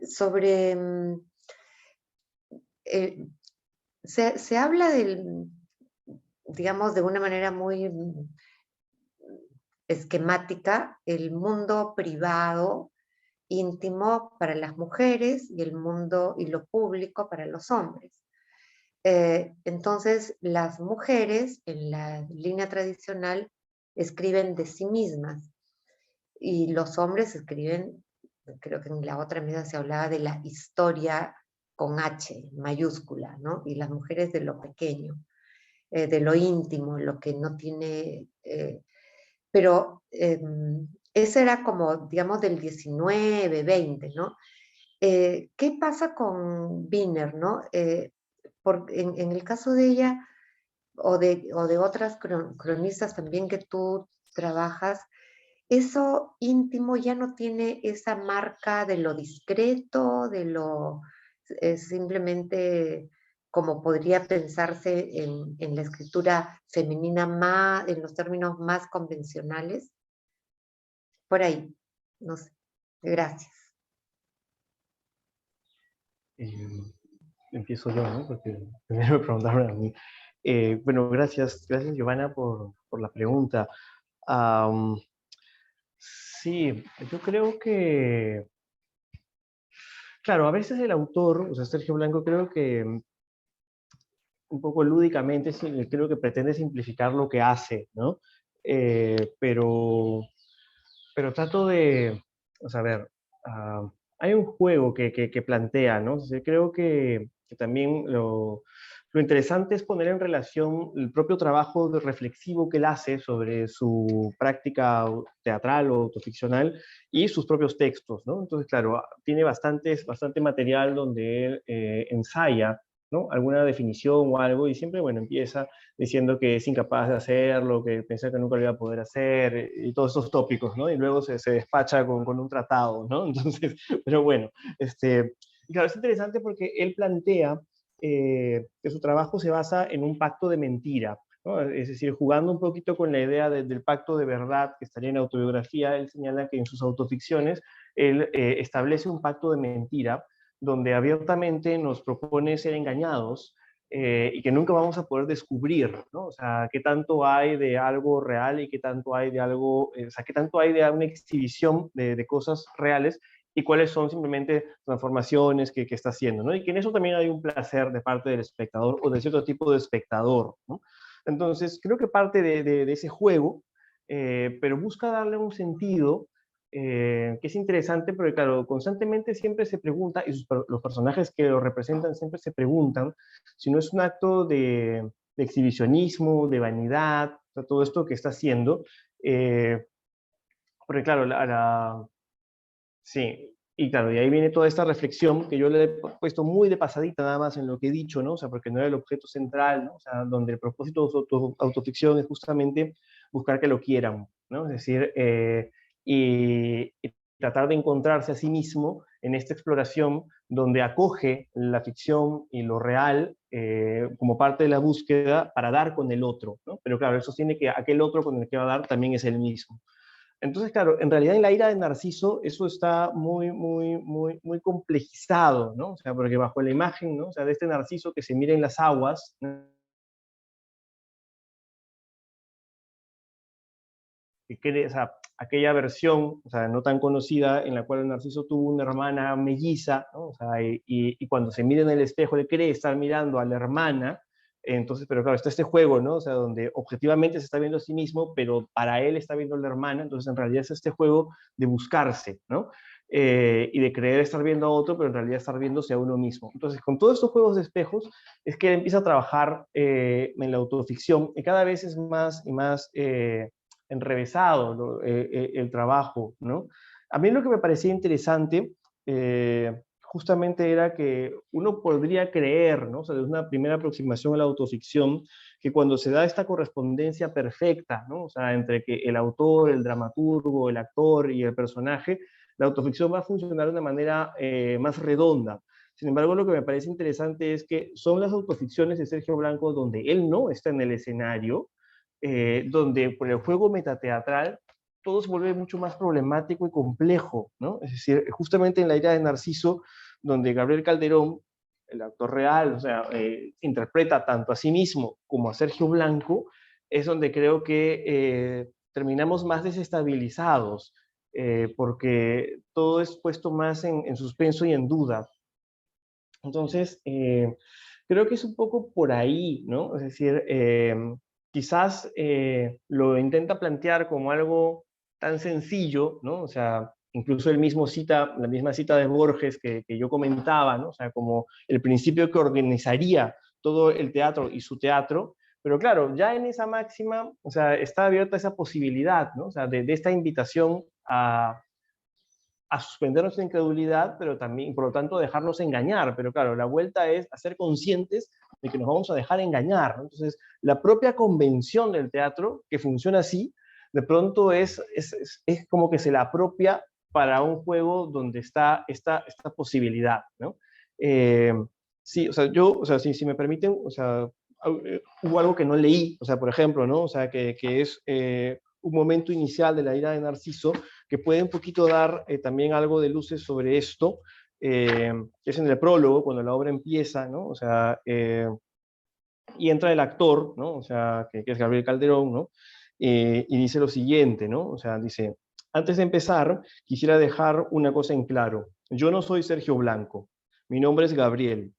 Speaker 8: sobre, se habla digamos, de una manera muy esquemática, el mundo privado, íntimo para las mujeres y el mundo y lo público para los hombres. Entonces, las mujeres en la línea tradicional escriben de sí mismas y los hombres escriben, creo que en la otra mesa se hablaba de la historia con H mayúscula, ¿no? Y las mujeres de lo pequeño, de lo íntimo, lo que no tiene... pero ese era como, digamos, del 19, 20, ¿no? ¿Qué pasa con Wiener, no? en el caso de ella, o de otras cronistas también que tú trabajas, eso íntimo ya no tiene esa marca de lo discreto, simplemente como podría pensarse en la escritura femenina más, en los términos más convencionales. Por ahí, no sé. Gracias.
Speaker 3: Empiezo yo, ¿no? Porque primero me preguntaron a mí. Bueno, gracias Giovanna por la pregunta. Sí, yo creo que, claro, a veces el autor, o sea, Sergio Blanco, creo que un poco lúdicamente, sí, creo que pretende simplificar lo que hace, ¿no? Pero trato de, o sea, a ver, hay un juego que plantea, ¿no? O sea, creo que también lo interesante es poner en relación el propio trabajo reflexivo que él hace sobre su práctica teatral o autoficcional y sus propios textos, ¿no? Entonces, claro, tiene bastante material donde él ensaya, ¿no? Alguna definición o algo, y siempre, bueno, empieza diciendo que es incapaz de hacerlo, que piensa que nunca lo iba a poder hacer, y todos esos tópicos, ¿no? Y luego se despacha con un tratado, ¿no? Entonces, pero bueno, claro, es interesante porque él plantea que su trabajo se basa en un pacto de mentira, ¿no? Es decir, jugando un poquito con la idea del pacto de verdad que estaría en la autobiografía. Él señala que en sus autoficciones él establece un pacto de mentira donde abiertamente nos propone ser engañados y que nunca vamos a poder descubrir, ¿no? O sea, qué tanto hay de algo real y qué tanto hay de algo, o sea, qué tanto hay de una exhibición de cosas reales y cuáles son simplemente transformaciones que está haciendo, ¿no? Y que en eso también hay un placer de parte del espectador o de cierto tipo de espectador, ¿no? Entonces, creo que parte de ese juego, pero busca darle un sentido que es interesante, porque claro, constantemente siempre se pregunta, y los personajes que lo representan siempre se preguntan, si no es un acto de exhibicionismo, de vanidad, o sea, todo esto que está haciendo, porque claro, sí, y claro, y ahí viene toda esta reflexión que yo le he puesto muy de pasadita nada más en lo que he dicho, ¿no? O sea, porque no era el objeto central, ¿no? O sea, donde el propósito de su autoficción es justamente buscar que lo quieran, ¿no? Es decir, y tratar de encontrarse a sí mismo en esta exploración donde acoge la ficción y lo real como parte de la búsqueda para dar con el otro, ¿no? Pero claro, eso tiene que aquel otro con el que va a dar también es el mismo. Entonces, claro, en realidad en la ira de Narciso eso está muy complejizado, ¿no? O sea, porque bajo la imagen, ¿no? O sea, de este Narciso que se mira en las aguas, ¿no? O sea, aquella versión, o sea, no tan conocida, en la cual Narciso tuvo una hermana melliza, ¿no? O sea, y cuando se mira en el espejo, él cree estar mirando a la hermana. Entonces, pero claro, está este juego, ¿no? O sea, donde objetivamente se está viendo a sí mismo, pero para él está viendo a la hermana. Entonces, en realidad es este juego de buscarse, ¿no? Y de creer estar viendo a otro, pero en realidad estar viéndose a uno mismo. Entonces, con todos estos juegos de espejos, es que él empieza a trabajar en la autoficción, y cada vez es más y más enrevesado, ¿no? El trabajo, ¿no? A mí lo que me parecía interesante justamente era que uno podría creer, ¿no? O sea, desde una primera aproximación a la autoficción, que cuando se da esta correspondencia perfecta, ¿no? O sea, entre que el autor, el dramaturgo, el actor y el personaje, la autoficción va a funcionar de una manera más redonda. Sin embargo, lo que me parece interesante es que son las autoficciones de Sergio Blanco donde él no está en el escenario, donde por el juego metateatral todo se vuelve mucho más problemático y complejo, ¿no? Es decir, justamente en la ira de Narciso, donde Gabriel Calderón, el actor real, o sea, interpreta tanto a sí mismo como a Sergio Blanco, es donde creo que terminamos más desestabilizados, porque todo es puesto más en suspenso y en duda. Entonces, creo que es un poco por ahí, ¿no? Es decir, quizás lo intenta plantear como algo tan sencillo, ¿no? O sea, incluso él mismo cita, la misma cita de Borges que yo comentaba, ¿no? O sea, como el principio que organizaría todo el teatro y su teatro, pero claro, ya en esa máxima, o sea, está abierta esa posibilidad, ¿no? O sea, de esta invitación a suspender nuestra incredulidad, pero también, por lo tanto, dejarnos engañar. Pero claro, la vuelta es a ser conscientes de que nos vamos a dejar engañar, ¿no? Entonces, la propia convención del teatro, que funciona así, de pronto es como que se la apropia para un juego donde está esta posibilidad, ¿no? Sí, o sea, yo, o sea, si me permiten, o sea, hubo algo que no leí, o sea, por ejemplo, ¿no? O sea, que es un momento inicial de la ira de Narciso, que puede un poquito dar también algo de luces sobre esto, que es en el prólogo, cuando la obra empieza, ¿no? O sea, y entra el actor, ¿no? O sea, que es Gabriel Calderón, ¿no? Y dice lo siguiente, ¿no? O sea, dice, antes de empezar, quisiera dejar una cosa en claro. Yo no soy Sergio Blanco. Mi nombre es Gabriel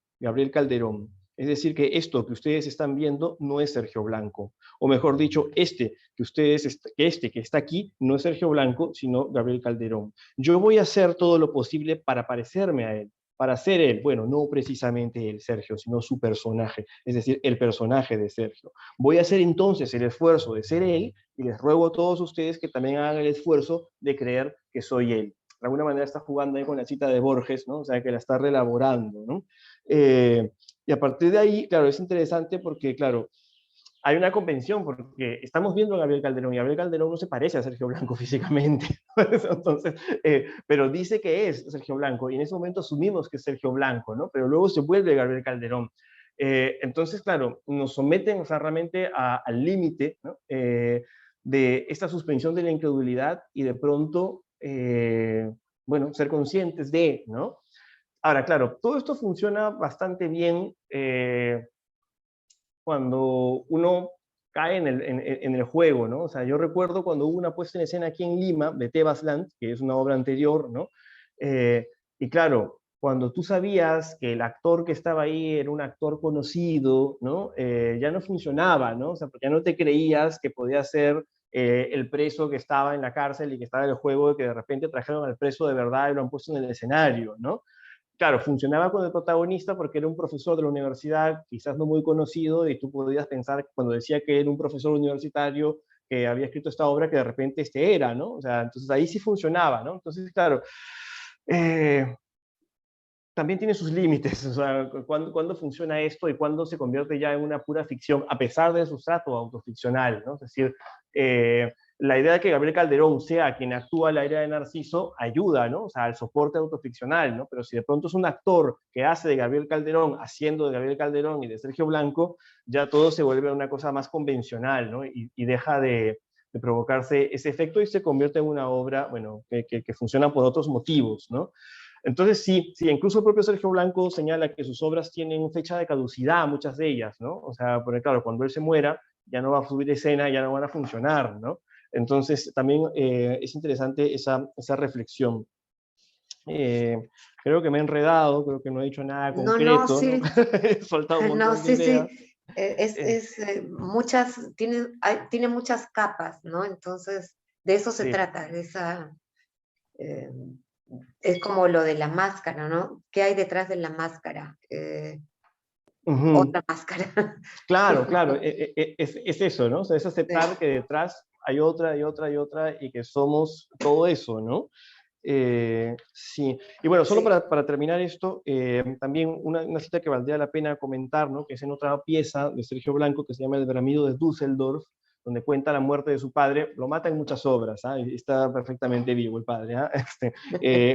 Speaker 3: Calderón. Es decir, que esto que ustedes están viendo no es Sergio Blanco. O mejor dicho, este que está aquí no es Sergio Blanco, sino Gabriel Calderón. Yo voy a hacer todo lo posible para parecerme a él, para ser él, bueno, no precisamente el Sergio, sino su personaje, es decir, el personaje de Sergio. Voy a hacer entonces el esfuerzo de ser él y les ruego a todos ustedes que también hagan el esfuerzo de creer que soy él. De alguna manera está jugando ahí con la cita de Borges, ¿no? O sea, que la está reelaborando, ¿no? Y a partir de ahí, claro, es interesante porque, claro, hay una convención, porque estamos viendo a Gabriel Calderón, y Gabriel Calderón no se parece a Sergio Blanco físicamente, entonces, pero dice que es Sergio Blanco, y en ese momento asumimos que es Sergio Blanco, ¿no? Pero luego se vuelve Gabriel Calderón. Entonces, claro, nos someten, o sea, realmente al límite, ¿no? De esta suspensión de la incredulidad, y de pronto, bueno, ser conscientes de, ¿no? Ahora, claro, todo esto funciona bastante bien cuando uno cae en el juego, ¿no? O sea, yo recuerdo cuando hubo una puesta en escena aquí en Lima de Tebas Land, que es una obra anterior, ¿no? Y claro, cuando tú sabías que el actor que estaba ahí era un actor conocido, ¿no? Ya no funcionaba, ¿no? O sea, porque ya no te creías que podía ser el preso que estaba en la cárcel y que estaba en el juego, y que de repente trajeron al preso de verdad y lo han puesto en el escenario, ¿no? Claro, funcionaba con el protagonista porque era un profesor de la universidad, quizás no muy conocido, y tú podías pensar, cuando decía que era un profesor universitario que había escrito esta obra, que de repente este era, ¿no? O sea, entonces ahí sí funcionaba, ¿no? Entonces, claro, también tiene sus límites, o sea, cuándo funciona esto y cuándo se convierte ya en una pura ficción, a pesar del sustrato autoficcional, ¿no? Es decir, la idea de que Gabriel Calderón sea quien actúa la ira de Narciso ayuda, ¿no? O sea, al soporte autoficcional, ¿no? Pero si de pronto es un actor que hace de Gabriel Calderón, haciendo de Gabriel Calderón y de Sergio Blanco, ya todo se vuelve una cosa más convencional, ¿no? Y deja de provocarse ese efecto y se convierte en una obra, bueno, que funciona por otros motivos, ¿no? Entonces sí, incluso el propio Sergio Blanco señala que sus obras tienen fecha de caducidad, muchas de ellas, ¿no? O sea, porque claro, cuando él se muera, ya no va a subir escena, ya no van a funcionar, ¿no? Entonces también es interesante esa reflexión. Creo que me he enredado, creo que no he dicho nada concreto,
Speaker 8: No, sí.
Speaker 3: ¿no? He soltado un montón
Speaker 8: No,
Speaker 3: de
Speaker 8: sí,
Speaker 3: ideas.
Speaker 8: Tiene muchas capas, ¿no? Entonces, de eso se
Speaker 3: Sí.
Speaker 8: trata, es como lo de la máscara, ¿no? ¿Qué hay detrás de la máscara? Otra máscara.
Speaker 3: Claro, es eso, ¿no? O sea, es aceptar que detrás hay otra y otra y otra, y que somos todo eso, ¿no? Sí, y bueno, solo para terminar esto, también una cita que valdría la pena comentar, ¿no? Que es en otra pieza de Sergio Blanco que se llama El Bramido de Düsseldorf, donde cuenta la muerte de su padre. Lo mata en muchas obras, ¿ah? Está perfectamente vivo el padre, ¿ah?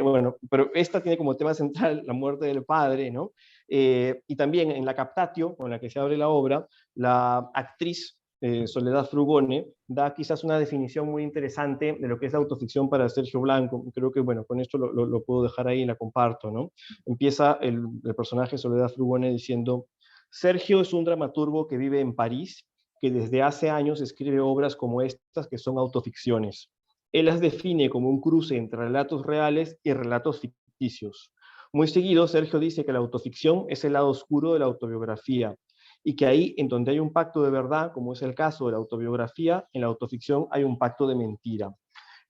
Speaker 3: Bueno, pero esta tiene como tema central la muerte del padre, ¿no? Y también en la captatio, con la que se abre la obra, la actriz Soledad Frugone da quizás una definición muy interesante de lo que es la autoficción para Sergio Blanco. Creo que, bueno, con esto lo puedo dejar ahí y la comparto, ¿no? Empieza el personaje Soledad Frugone diciendo: Sergio es un dramaturgo que vive en París, que desde hace años escribe obras como estas, que son autoficciones. Él las define como un cruce entre relatos reales y relatos ficticios. Muy seguido, Sergio dice que la autoficción es el lado oscuro de la autobiografía, y que ahí, en donde hay un pacto de verdad, como es el caso de la autobiografía, en la autoficción hay un pacto de mentira.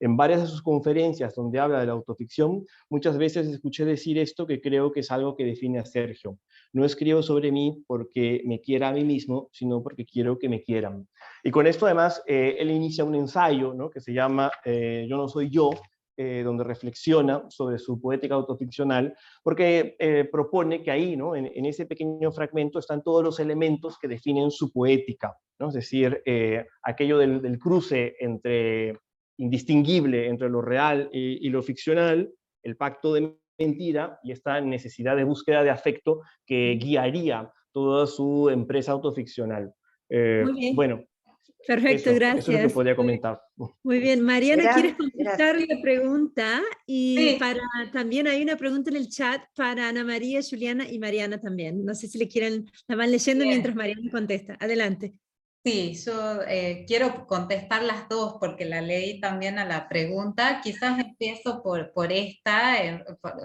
Speaker 3: En varias de sus conferencias donde habla de la autoficción, muchas veces escuché decir esto, que creo que es algo que define a Sergio. No escribo sobre mí porque me quiera a mí mismo, sino porque quiero que me quieran. Y con esto además, él inicia un ensayo, ¿no? Que se llama Yo no soy yo, donde reflexiona sobre su poética autoficcional, porque propone que ahí, ¿no? En ese pequeño fragmento están todos los elementos que definen su poética, ¿no? Es decir, aquello del cruce indistinguible entre lo real y lo ficcional, el pacto de mentira y esta necesidad de búsqueda de afecto que guiaría toda su empresa autoficcional.
Speaker 1: Muy bien.
Speaker 3: Bueno,
Speaker 1: Perfecto, gracias.
Speaker 3: Eso es lo que podría comentar.
Speaker 1: Muy bien, Mariana, ¿quieres contestar
Speaker 8: Gracias.
Speaker 1: la pregunta? Y
Speaker 4: Sí.
Speaker 1: también hay una pregunta en el chat para Ana María, Juliana y Mariana también. No sé si la van leyendo
Speaker 4: Bien.
Speaker 1: mientras Mariana contesta. Adelante.
Speaker 4: Sí, yo quiero contestar las dos porque la leí también a la pregunta. Quizás empiezo por esta,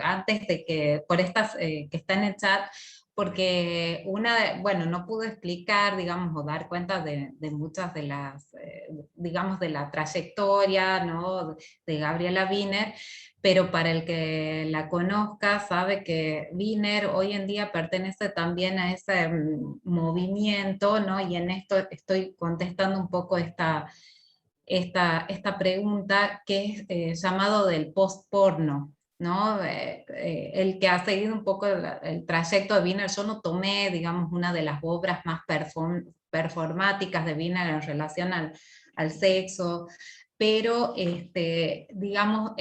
Speaker 4: antes de que, por esta que está en el chat, porque bueno, no pude explicar, digamos, o dar cuenta de muchas de las, digamos, de la trayectoria, ¿no? de Gabriela Wiener, pero para el que la conozca sabe que Wiener hoy en día pertenece también a ese movimiento, ¿no? Y en esto estoy contestando un poco esta pregunta que es llamado del post-porno, ¿no? El que ha seguido un poco el trayecto de Wiener, yo no tomé, digamos, una de las obras más performáticas de Wiener en relación al sexo, pero, digamos,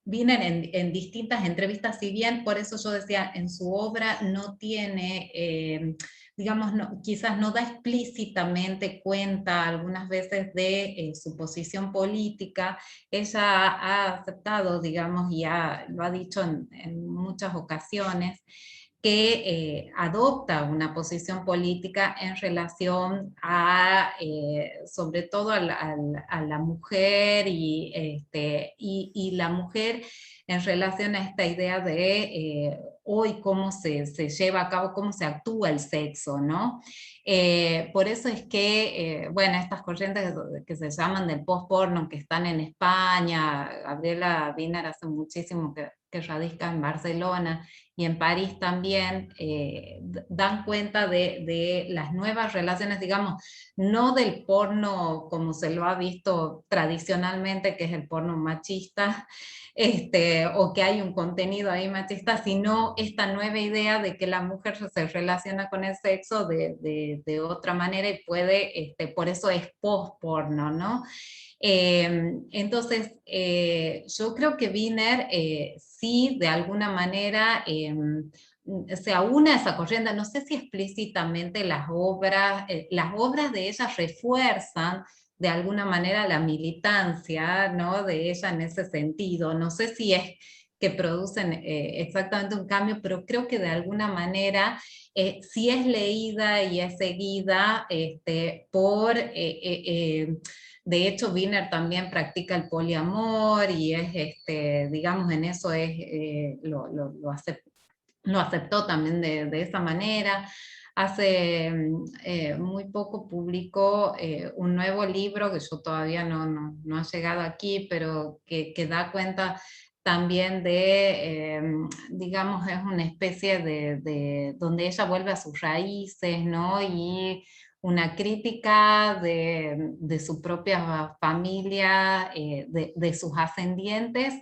Speaker 4: Wiener en distintas entrevistas, si bien por eso yo decía, en su obra no tiene, digamos, quizás no da explícitamente cuenta algunas veces de su posición política, ella ha aceptado, digamos, y lo ha dicho en muchas ocasiones, que adopta una posición política en relación a, sobre todo a la mujer y la mujer en relación a esta idea de hoy cómo se lleva a cabo, cómo se actúa el sexo, ¿no? Por eso es que, bueno, estas corrientes que se llaman del post-porno, que están en España, Gabriela Wiener hace muchísimo que radica en Barcelona, y en París también, dan cuenta de las nuevas relaciones, digamos, no del porno como se lo ha visto tradicionalmente, que es el porno machista, o que hay un contenido ahí machista, sino esta nueva idea de que la mujer se relaciona con el sexo de otra manera y puede, por eso es post-porno, ¿no? Entonces, yo creo que Wiener sí, de alguna manera, se aúna a esa corriente, no sé si explícitamente las obras de ella refuerzan de alguna manera la militancia, ¿no? de ella en ese sentido, no sé si es que producen exactamente un cambio, pero creo que de alguna manera sí es leída y es seguida por... de hecho, Wiener también practica el poliamor y es, digamos, en eso lo aceptó también de esa manera. Hace muy poco publicó un nuevo libro que yo todavía no ha llegado aquí, pero que da cuenta también de, digamos, es una especie de donde ella vuelve a sus raíces, ¿no? Y una crítica de su propia familia, de sus ascendientes,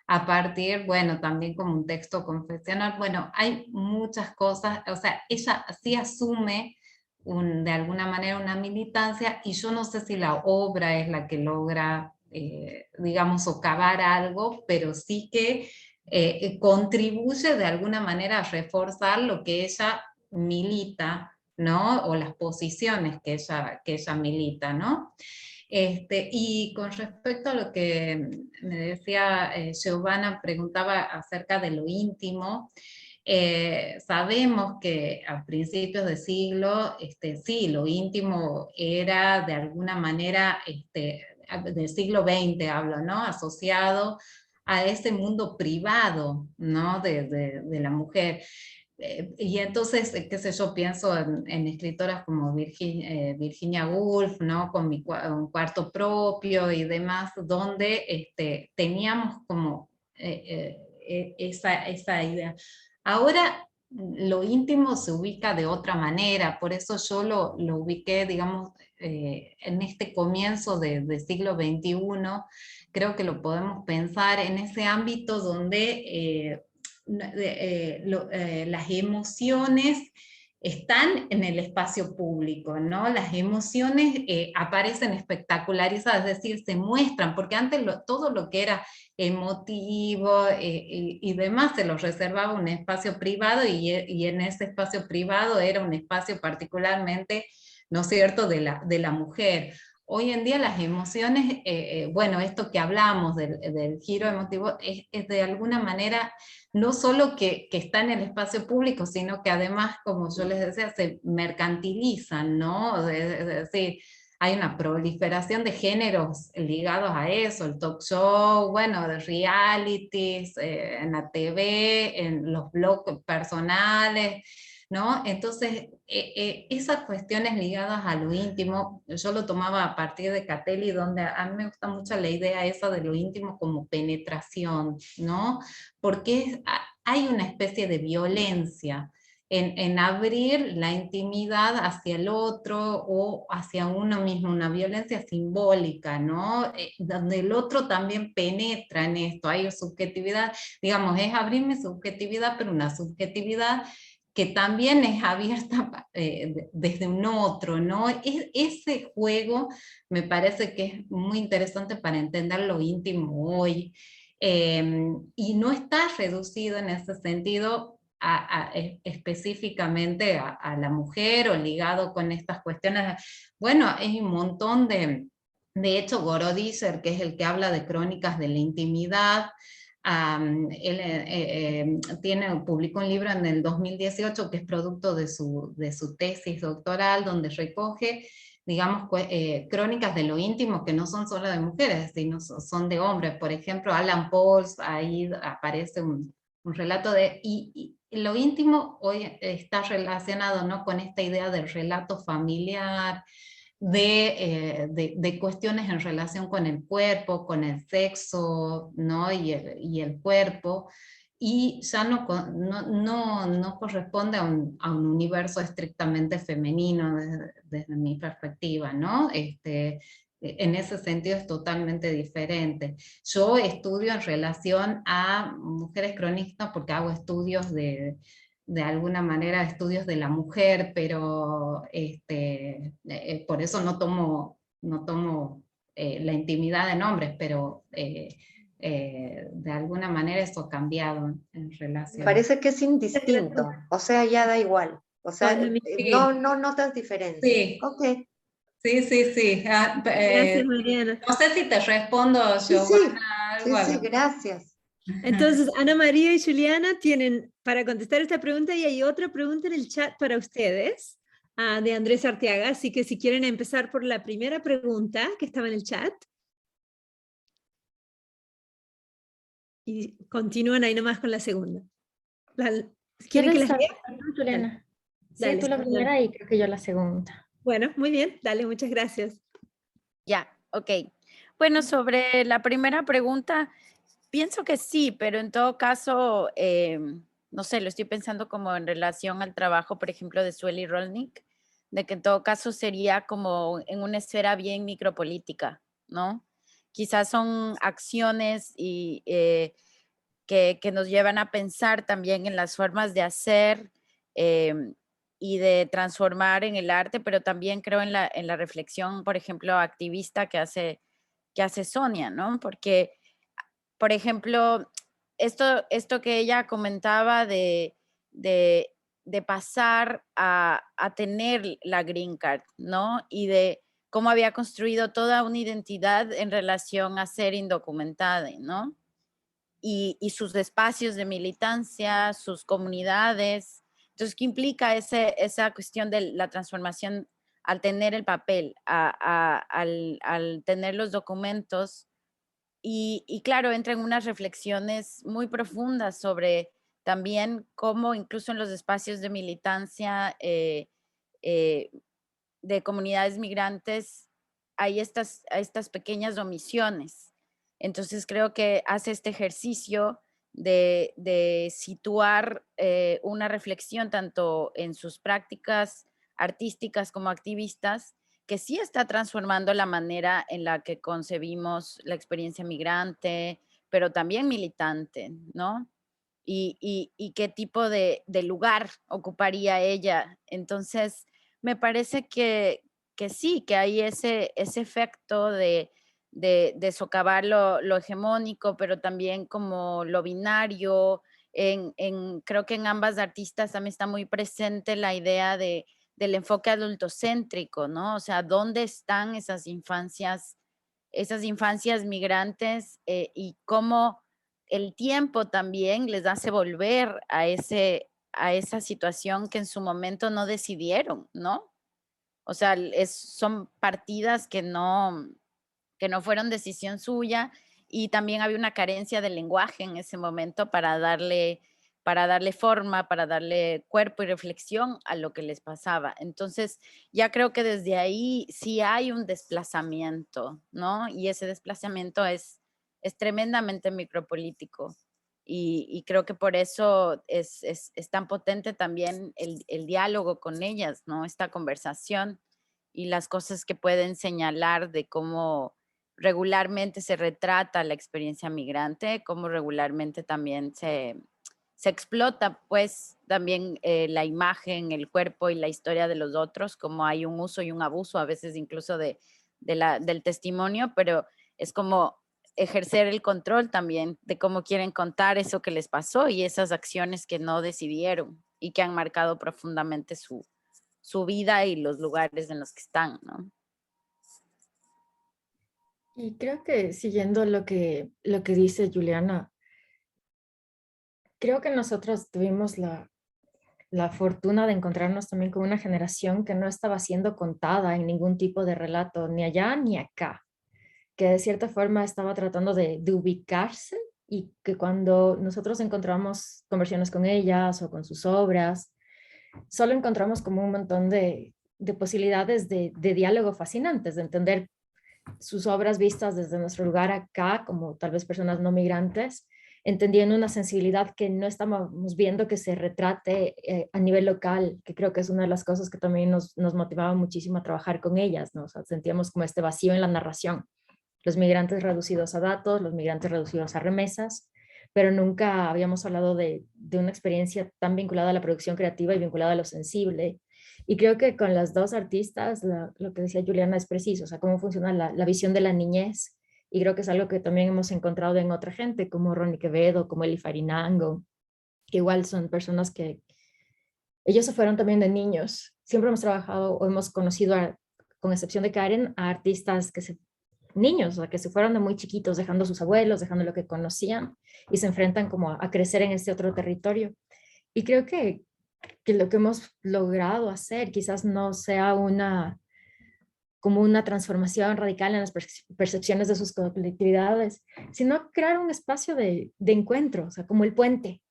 Speaker 4: a partir, bueno, también como un texto confesional. Bueno, hay muchas cosas, o sea, ella sí asume de alguna manera una militancia, y yo no sé si la obra es la que logra, digamos, socavar algo, pero sí que contribuye de alguna manera a reforzar lo que ella milita, ¿no? O las posiciones que ella milita, ¿no? Y con respecto a lo que me decía Giovanna, preguntaba acerca de lo íntimo. Sabemos que a principios de siglo, sí, lo íntimo era de alguna manera, del siglo XX hablo, ¿no? Asociado a ese mundo privado, ¿no? de la mujer. Y entonces, qué sé yo, pienso en escritoras como Virginia Woolf, ¿no? Con un cuarto propio y demás, donde teníamos como esa idea. Ahora lo íntimo se ubica de otra manera, por eso yo lo ubiqué, digamos, en este comienzo del siglo XXI, creo que lo podemos pensar en ese ámbito donde las emociones están en el espacio público, ¿no? Las emociones aparecen espectacularizadas, es decir, se muestran, porque antes todo lo que era emotivo y demás se lo reservaba un espacio privado y en ese espacio privado era un espacio particularmente, ¿no es cierto?, de la mujer. Hoy en día las emociones, bueno, esto que hablamos del giro emotivo es de alguna manera no solo que está en el espacio público, sino que además, como yo les decía, se mercantilizan, ¿no? Es decir, hay una proliferación de géneros ligados a eso, el talk show, bueno, de realities, en la TV, en los blogs personales, ¿no? Entonces, esas cuestiones ligadas a lo íntimo, yo lo tomaba a partir de Catelli, donde a mí me gusta mucho la idea esa de lo íntimo como penetración, ¿no? Porque hay una especie de violencia en abrir la intimidad hacia el otro o hacia uno mismo, una violencia simbólica, ¿no? Donde el otro también penetra en esto, hay subjetividad, digamos, es abrir mi subjetividad, pero una subjetividad que también es abierta desde un otro, ¿no? Ese juego me parece que es muy interesante para entender lo íntimo hoy, y no está reducido en ese sentido específicamente a la mujer o ligado con estas cuestiones. Bueno, hay un montón de hecho, Gorodischer, que es el que habla de crónicas de la intimidad, él publicó un libro en el 2018 que es producto de su tesis doctoral, donde recoge, digamos, crónicas de lo íntimo que no son solo de mujeres, sino son de hombres. Por ejemplo, Alan Pauls, ahí aparece un relato y lo íntimo hoy está relacionado, ¿no?, con esta idea del relato familiar, de cuestiones en relación con el cuerpo, con el sexo, ¿no?, y el cuerpo, y ya no corresponde a un universo estrictamente femenino desde mi perspectiva, ¿no? En ese sentido es totalmente diferente. Yo estudio en relación a mujeres cronistas porque hago estudios de alguna manera estudios de la mujer, pero por eso no tomo la intimidad de hombres, pero de alguna manera eso ha cambiado en
Speaker 8: Me
Speaker 4: relación.
Speaker 8: parece que es indistinto, o sea, ya da igual. O sea,
Speaker 4: Sí.
Speaker 8: no notas diferencia.
Speaker 4: Sí.
Speaker 8: Ok.
Speaker 4: Sí.
Speaker 1: Gracias, Mariana.
Speaker 4: No sé si te respondo, Giovanna.
Speaker 8: Sí, gracias.
Speaker 1: Entonces, Ana María y Juliana tienen para contestar esta pregunta, y hay otra pregunta en el chat para ustedes, de Andrés Arteaga, así que si quieren empezar por la primera pregunta que estaba en el chat. Y continúan ahí nomás con la segunda. ¿Quieren que las lea?
Speaker 7: Juliana? Sí,
Speaker 1: Dale,
Speaker 7: tú la primera y creo que yo la segunda.
Speaker 1: Bueno, muy bien, dale, muchas gracias.
Speaker 5: Ya, ok. Bueno, sobre la primera pregunta, pienso que sí, pero en todo caso, no sé, lo estoy pensando como en relación al trabajo, por ejemplo, de Sueli Rolnik, de que en todo caso sería como en una esfera bien micropolítica, ¿no? Quizás son acciones y que nos llevan a pensar también en las formas de hacer y de transformar en el arte, pero también creo en la reflexión, por ejemplo, activista que hace Sonia, ¿no? Porque, por ejemplo, esto que ella comentaba de pasar a tener la green card, ¿no? Y de cómo había construido toda una identidad en relación a ser indocumentada, ¿no? Y sus espacios de militancia, sus comunidades. Entonces, ¿qué implica esa cuestión de la transformación al tener el papel, al tener los documentos? Y claro, entra en unas reflexiones muy profundas sobre también cómo incluso en los espacios de militancia de comunidades migrantes hay estas pequeñas omisiones. Entonces creo que hace este ejercicio de situar una reflexión tanto en sus prácticas artísticas como activistas, que sí está transformando la manera en la que concebimos la experiencia migrante, pero también militante, ¿no? Y qué tipo de lugar ocuparía ella. Entonces, me parece que sí, que hay ese efecto de socavar lo hegemónico, pero también como lo binario. Creo que en ambas artistas también está muy presente la idea del enfoque adultocéntrico, ¿no? O sea, ¿dónde están esas infancias migrantes y cómo el tiempo también les hace volver a esa situación que en su momento no decidieron, ¿no? O sea, son partidas que no fueron decisión suya, y también había una carencia de lenguaje en ese momento para darle forma, para darle cuerpo y reflexión a lo que les pasaba. Entonces, ya creo que desde ahí sí hay un desplazamiento, ¿no? Y ese desplazamiento es tremendamente micropolítico. Y creo que por eso es tan potente también el diálogo con ellas, ¿no? Esta conversación y las cosas que pueden señalar de cómo regularmente se retrata la experiencia migrante, cómo regularmente también se explota, pues, también la imagen, el cuerpo y la historia de los otros, como hay un uso y un abuso, a veces incluso del testimonio, pero es como ejercer el control también de cómo quieren contar eso que les pasó y esas acciones que no decidieron y que han marcado profundamente su vida y los lugares en los que están, ¿no?
Speaker 7: Y creo que siguiendo lo que dice Juliana, creo que nosotros tuvimos la fortuna de encontrarnos también con una generación que no estaba siendo contada en ningún tipo de relato, ni allá ni acá, que de cierta forma estaba tratando de ubicarse, y que cuando nosotros encontramos conversiones con ellas o con sus obras, solo encontramos como un montón de posibilidades de diálogo fascinantes, de entender sus obras vistas desde nuestro lugar acá, como tal vez personas no migrantes, entendiendo una sensibilidad que no estamos viendo que se retrate a nivel local, que creo que es una de las cosas que también nos motivaba muchísimo a trabajar con ellas, ¿no? O sea, sentíamos como este vacío en la narración. Los migrantes reducidos a datos, los migrantes reducidos a remesas, pero nunca habíamos hablado de una experiencia tan vinculada a la producción creativa y vinculada a lo sensible. Y creo que con las dos artistas, lo que decía Juliana es preciso, o sea, cómo funciona la visión de la niñez. Y creo que es algo que también hemos encontrado en otra gente, como Ronnie Quevedo, como Eli Farinango, que igual son personas que ellos se fueron también de niños. Siempre hemos trabajado o hemos conocido, con excepción de Karen, a artistas niños, o sea, que se fueron de muy chiquitos, dejando a sus abuelos, dejando lo que conocían, y se enfrentan como a crecer en este otro territorio. Y creo que lo que hemos logrado hacer quizás no sea como una transformación radical en las percepciones de sus colectividades, sino crear un espacio de encuentro, o sea, como el puente,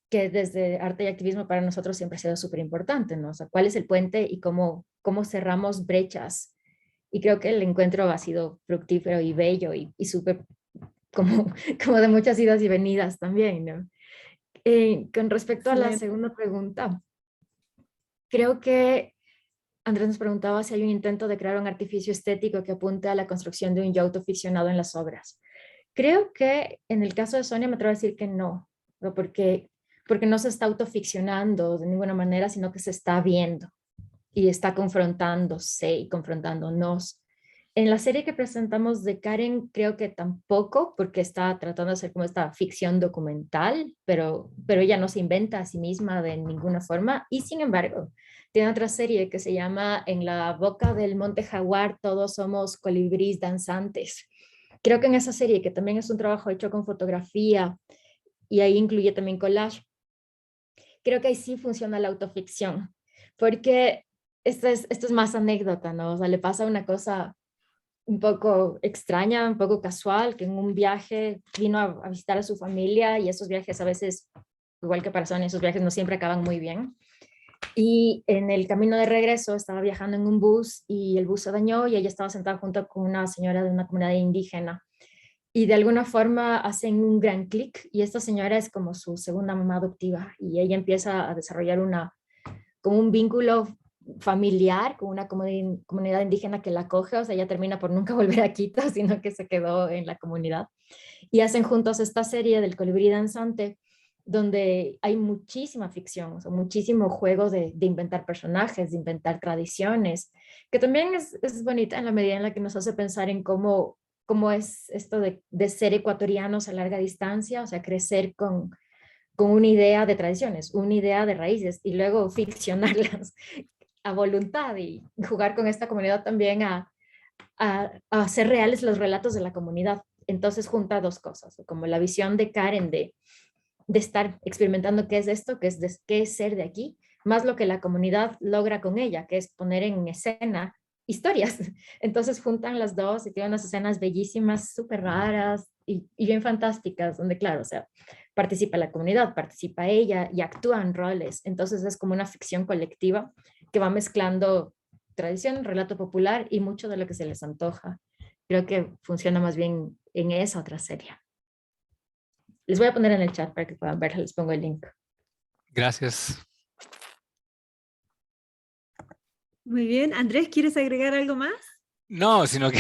Speaker 7: que desde arte y activismo para nosotros siempre ha sido súper importante, ¿no? O sea, ¿cuál es el puente y cómo cerramos brechas? Y creo que el encuentro ha sido fructífero y bello y súper como de muchas idas y venidas también, ¿no? Con respecto a la
Speaker 1: Excelente.
Speaker 7: segunda pregunta, creo que Andrés nos preguntaba si hay un intento de crear un artificio estético que apunte a la construcción de un yo autoficcionado en las obras. Creo que en el caso de Sonia me atrevo a decir que no, ¿no? Porque no se está autoficcionando de ninguna manera, sino que se está viendo y está confrontándose y confrontándonos. En la serie que presentamos de Karen, creo que tampoco, porque está tratando de hacer como esta ficción documental, pero ella no se inventa a sí misma de ninguna forma. Y sin embargo, tiene otra serie que se llama En la boca del monte Jaguar, todos somos colibríes danzantes. Creo que en esa serie, que también es un trabajo hecho con fotografía y ahí incluye también collage, creo que ahí sí funciona la autoficción, porque esto es más anécdota, ¿no? O sea, le pasa una cosa un poco extraña, un poco casual, que en un viaje vino a visitar a su familia, y esos viajes a veces, igual que para Sonia, esos viajes no siempre acaban muy bien. Y en el camino de regreso estaba viajando en un bus y el bus se dañó y ella estaba sentada junto con una señora de una comunidad indígena. Y de alguna forma hacen un gran clic, y esta señora es como su segunda mamá adoptiva, y ella empieza a desarrollar como un vínculo familiar con una comunidad indígena que la acoge, o sea, ella termina por nunca volver a Quito, sino que se quedó en la comunidad. Y hacen juntos esta serie del Colibrí Danzante, donde hay muchísima ficción, o sea, muchísimo juego de inventar personajes, de inventar tradiciones, que también es bonita en la medida en la que nos hace pensar en cómo es esto de ser ecuatorianos a larga distancia, o sea, crecer con una idea de tradiciones, una idea de raíces y luego ficcionarlas a voluntad y jugar con esta comunidad también a hacer reales los relatos de la comunidad. Entonces junta dos cosas, como la visión de Karen de estar experimentando qué es esto, qué es ser de aquí, más lo que la comunidad logra con ella, que es poner en escena historias. Entonces juntan las dos y tienen unas escenas bellísimas, súper raras y bien fantásticas, donde claro, o sea, participa la comunidad, participa ella y actúan roles. Entonces es como una ficción colectiva que va mezclando tradición, relato popular y mucho de lo que se les antoja. Creo que funciona más bien en esa otra serie. Les voy a poner en el chat para que puedan verla, les pongo el link.
Speaker 9: Gracias.
Speaker 1: Muy bien. Andrés, ¿quieres agregar algo más?
Speaker 9: No, sino que,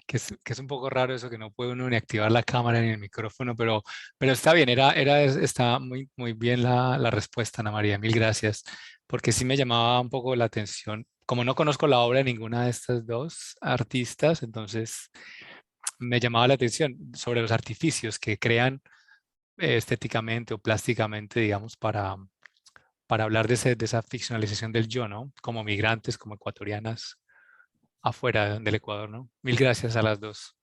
Speaker 9: que es un poco raro eso que no puede uno ni activar la cámara ni el micrófono, pero está bien, está muy bien la respuesta, Ana María, mil gracias, porque sí me llamaba un poco la atención. Como no conozco la obra de ninguna de estas dos artistas, entonces me llamaba la atención sobre los artificios que crean estéticamente o plásticamente, digamos, para hablar de esa ficcionalización del yo, ¿no? Como migrantes, como ecuatorianas afuera del Ecuador, ¿no? Mil gracias a las dos.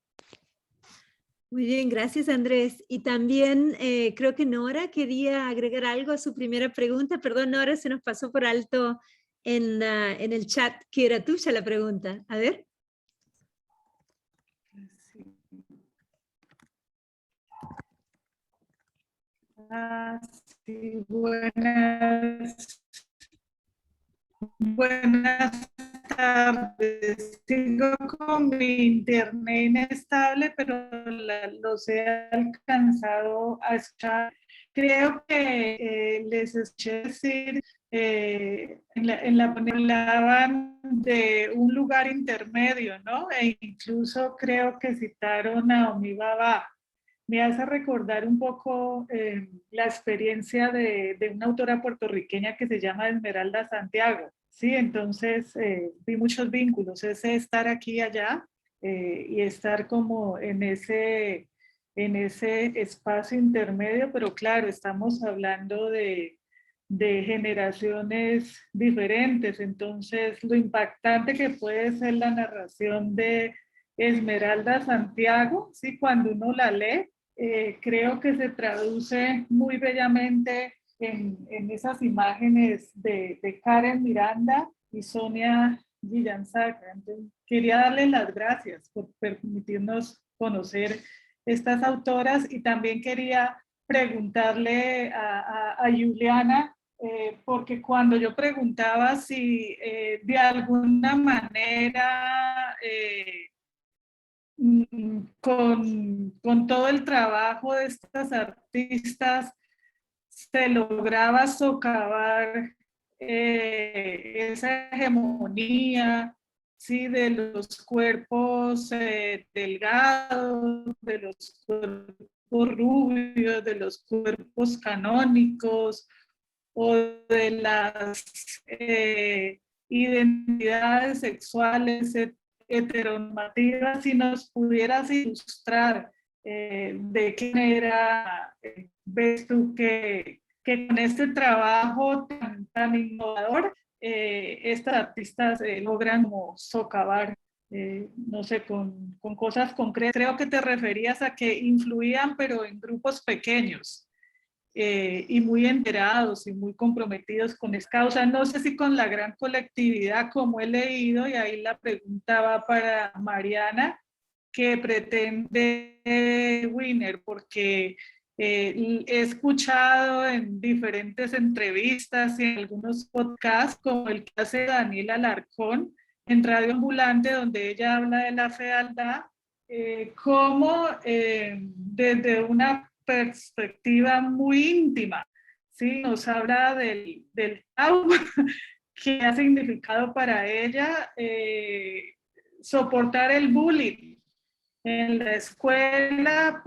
Speaker 1: Muy bien, gracias Andrés. Y también creo que Nora quería agregar algo a su primera pregunta. Perdón, Nora, se nos pasó por alto en el chat que era tuya la pregunta. A ver.
Speaker 2: Sí, buenas tardes. Sigo con mi internet inestable, pero los he alcanzado a escuchar. Creo que les escuché decir, en la hablaban de un lugar intermedio, ¿no? E incluso creo que citaron a Omi Baba. Me hace recordar un poco la experiencia de una autora puertorriqueña que se llama Esmeralda Santiago. Sí, entonces vi muchos vínculos, ese estar aquí y allá y estar como en ese espacio intermedio, pero claro, estamos hablando de generaciones diferentes, entonces lo impactante que puede ser la narración de Esmeralda Santiago, ¿sí? Cuando uno la lee, creo que se traduce muy bellamente en esas imágenes de Karen Miranda y Sonia Villanzaca. Entonces, quería darles las gracias por permitirnos conocer estas autoras y también quería preguntarle a Juliana, porque cuando yo preguntaba si de alguna manera con todo el trabajo de estas artistas se lograba socavar esa hegemonía, ¿sí? De los cuerpos delgados, de los cuerpos rubios, de los cuerpos canónicos o de las identidades sexuales heteronormativas. Si nos pudieras ilustrar de qué manera ves tú que con este trabajo tan innovador estas artistas logran como socavar, no sé, con cosas concretas. Creo que te referías a que influían, pero en grupos pequeños. Y muy enterados y muy comprometidos con esta causa. No sé si con la gran colectividad, como he leído, y ahí la pregunta va para Mariana, que pretende Winner, porque he escuchado en diferentes entrevistas y en algunos podcasts, como el que hace Daniela Alarcón en Radio Ambulante, donde ella habla de la fealdad, como desde una perspectiva muy íntima, ¿sí? Nos habla del trauma qué ha significado para ella soportar el bullying en la escuela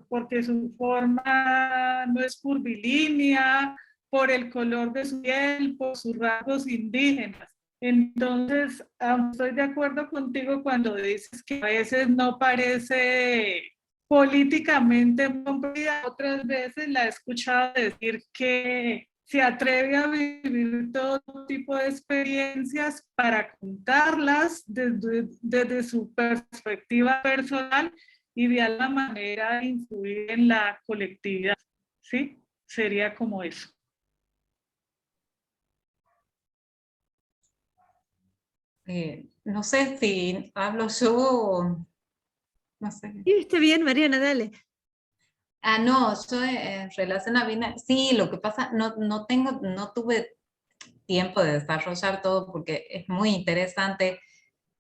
Speaker 2: porque su forma no es curvilínea, por el color de su piel, por sus rasgos indígenas. Entonces, estoy de acuerdo contigo cuando dices que a veces no parece políticamente comprendida, otras veces la he escuchado decir que se atreve a vivir todo tipo de experiencias para contarlas desde su perspectiva personal y de alguna manera influir en la colectividad. ¿Sí? Sería como eso.
Speaker 4: No sé si hablo yo o no sé.
Speaker 1: Sí, está bien, Mariana, dale.
Speaker 4: No, yo en relación a Vina, sí, lo que pasa, no tuve tiempo de desarrollar todo porque es muy interesante.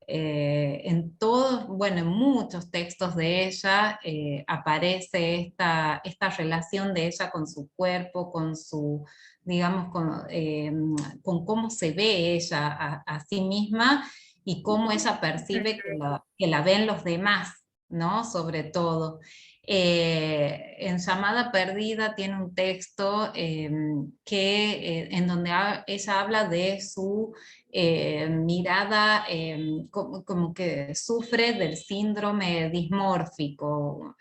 Speaker 4: En todos, bueno, en muchos textos de ella aparece esta relación de ella con su cuerpo, con su, digamos, con cómo se ve ella a sí misma y cómo ella percibe que la ven los demás, ¿no? Sobre todo. En Llamada Perdida tiene un texto en donde ella habla de su mirada, como que sufre del síndrome dismórfico,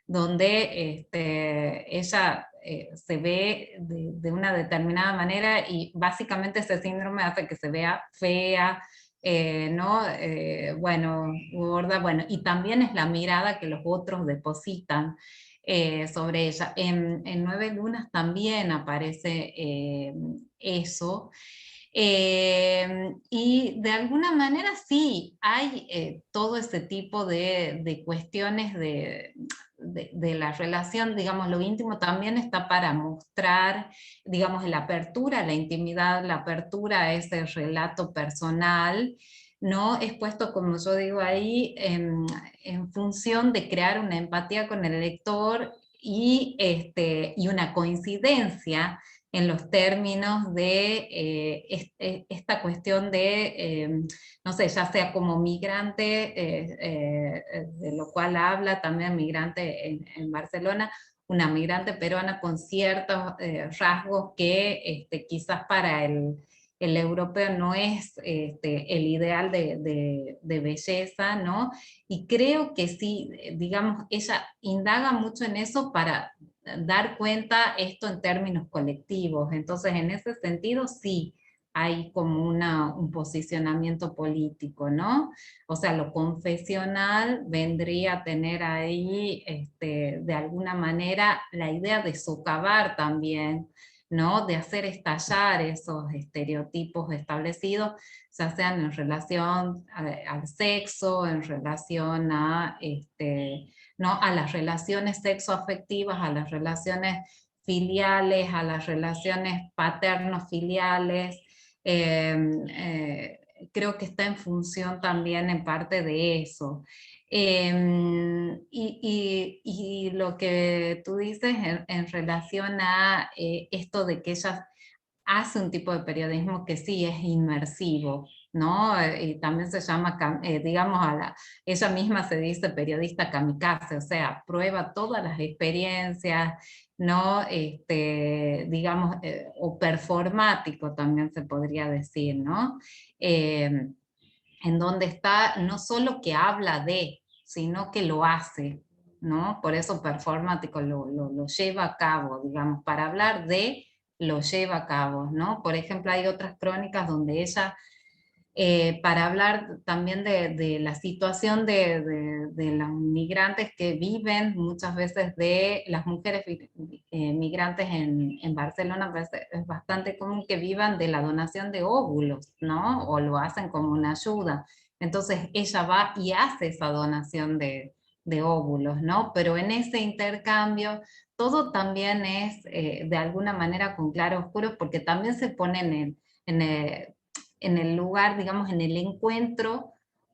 Speaker 4: donde ella se ve de una determinada manera y básicamente ese síndrome hace que se vea fea, ¿no? Bueno, gorda, bueno, y también es la mirada que los otros depositan sobre ella. En Nueve Lunas también aparece eso. Y de alguna manera sí, hay todo ese tipo de cuestiones de la relación, digamos, lo íntimo también está para mostrar, digamos, la apertura, la intimidad, la apertura a ese relato personal, ¿no? Es puesto, como yo digo ahí, en función de crear una empatía con el lector y una coincidencia en los términos de esta cuestión de, no sé, ya sea como migrante, de lo cual habla también migrante en Barcelona, una migrante peruana con ciertos rasgos que quizás para el europeo no es el ideal de belleza, ¿no? Y creo que sí, digamos, ella indaga mucho en eso para dar cuenta esto en términos colectivos. Entonces, en ese sentido, sí hay como un posicionamiento político, ¿no? O sea, lo confesional vendría a tener ahí, de alguna manera, la idea de socavar también, ¿no? De hacer estallar esos estereotipos establecidos, ya sean en relación al sexo, en relación a ¿no? A las relaciones sexoafectivas, a las relaciones filiales, a las relaciones paterno-filiales. Creo que está en función también en parte de eso. Y lo que tú dices en relación a esto de que ella hace un tipo de periodismo que sí es inmersivo, ¿no? Y también se llama, digamos, ella misma se dice periodista kamikaze, o sea, prueba todas las experiencias, ¿no? Digamos, o performático también se podría decir, ¿no? En donde está no solo que habla de, sino que lo hace, ¿no? Por eso performático lo lleva a cabo, digamos, para hablar de, lo lleva a cabo, ¿no? Por ejemplo, hay otras crónicas donde ella, para hablar también de la situación de los migrantes que viven, muchas veces de las mujeres migrantes en Barcelona, pues es bastante común que vivan de la donación de óvulos, ¿no? O lo hacen como una ayuda. Entonces ella va y hace esa donación de óvulos, ¿no? Pero en ese intercambio todo también es de alguna manera con claroscuros, porque también se pone en el lugar, digamos, en el encuentro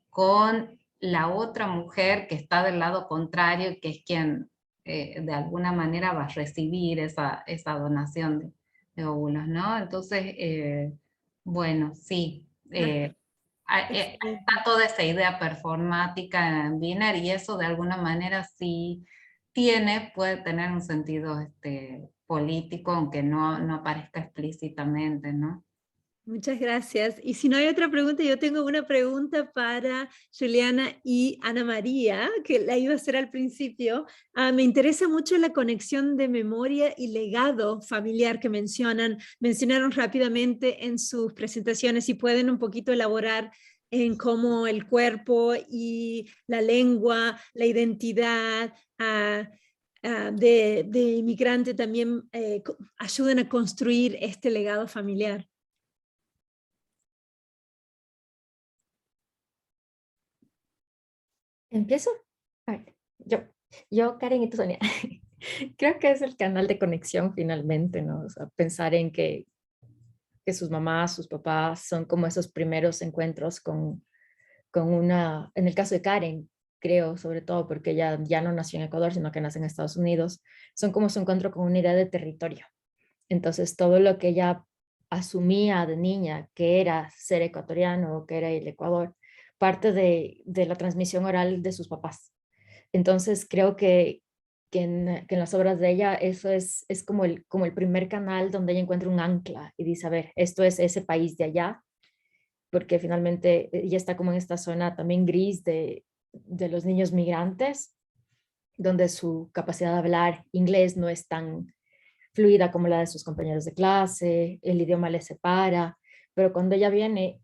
Speaker 4: con la otra mujer que está del lado contrario, que es quien de alguna manera va a recibir esa donación de óvulos, ¿no? Entonces, Bueno, sí.
Speaker 1: Excelente.
Speaker 4: Está toda esta idea performática en Wiener y eso de alguna manera sí puede tener un sentido político, aunque no aparezca explícitamente, ¿no?
Speaker 1: Muchas gracias. Y si no hay otra pregunta, yo tengo una pregunta para Juliana y Ana María, que la iba a hacer al principio. Me interesa mucho la conexión de memoria y legado familiar que mencionaron rápidamente en sus presentaciones, y pueden un poquito elaborar en cómo el cuerpo y la lengua, la identidad de inmigrante también ayudan a construir este legado familiar.
Speaker 7: ¿Empiezo? A ver, yo, Karen y tú, Sonia. Creo que es el canal de conexión finalmente, ¿no? O sea, pensar en que sus mamás, sus papás son como esos primeros encuentros con una, en el caso de Karen, creo, sobre todo porque ella ya no nació en Ecuador, sino que nace en Estados Unidos, son como su encuentro con una idea de territorio. Entonces, todo lo que ella asumía de niña, que era ser ecuatoriano, que era el Ecuador, parte de la transmisión oral de sus papás. Entonces, creo que en las obras de ella eso es como el primer canal donde ella encuentra un ancla y dice, a ver, esto es ese país de allá, porque finalmente ella está como en esta zona también gris de los niños migrantes, donde su capacidad de hablar inglés no es tan fluida como la de sus compañeros de clase, el idioma le separa, pero cuando ella viene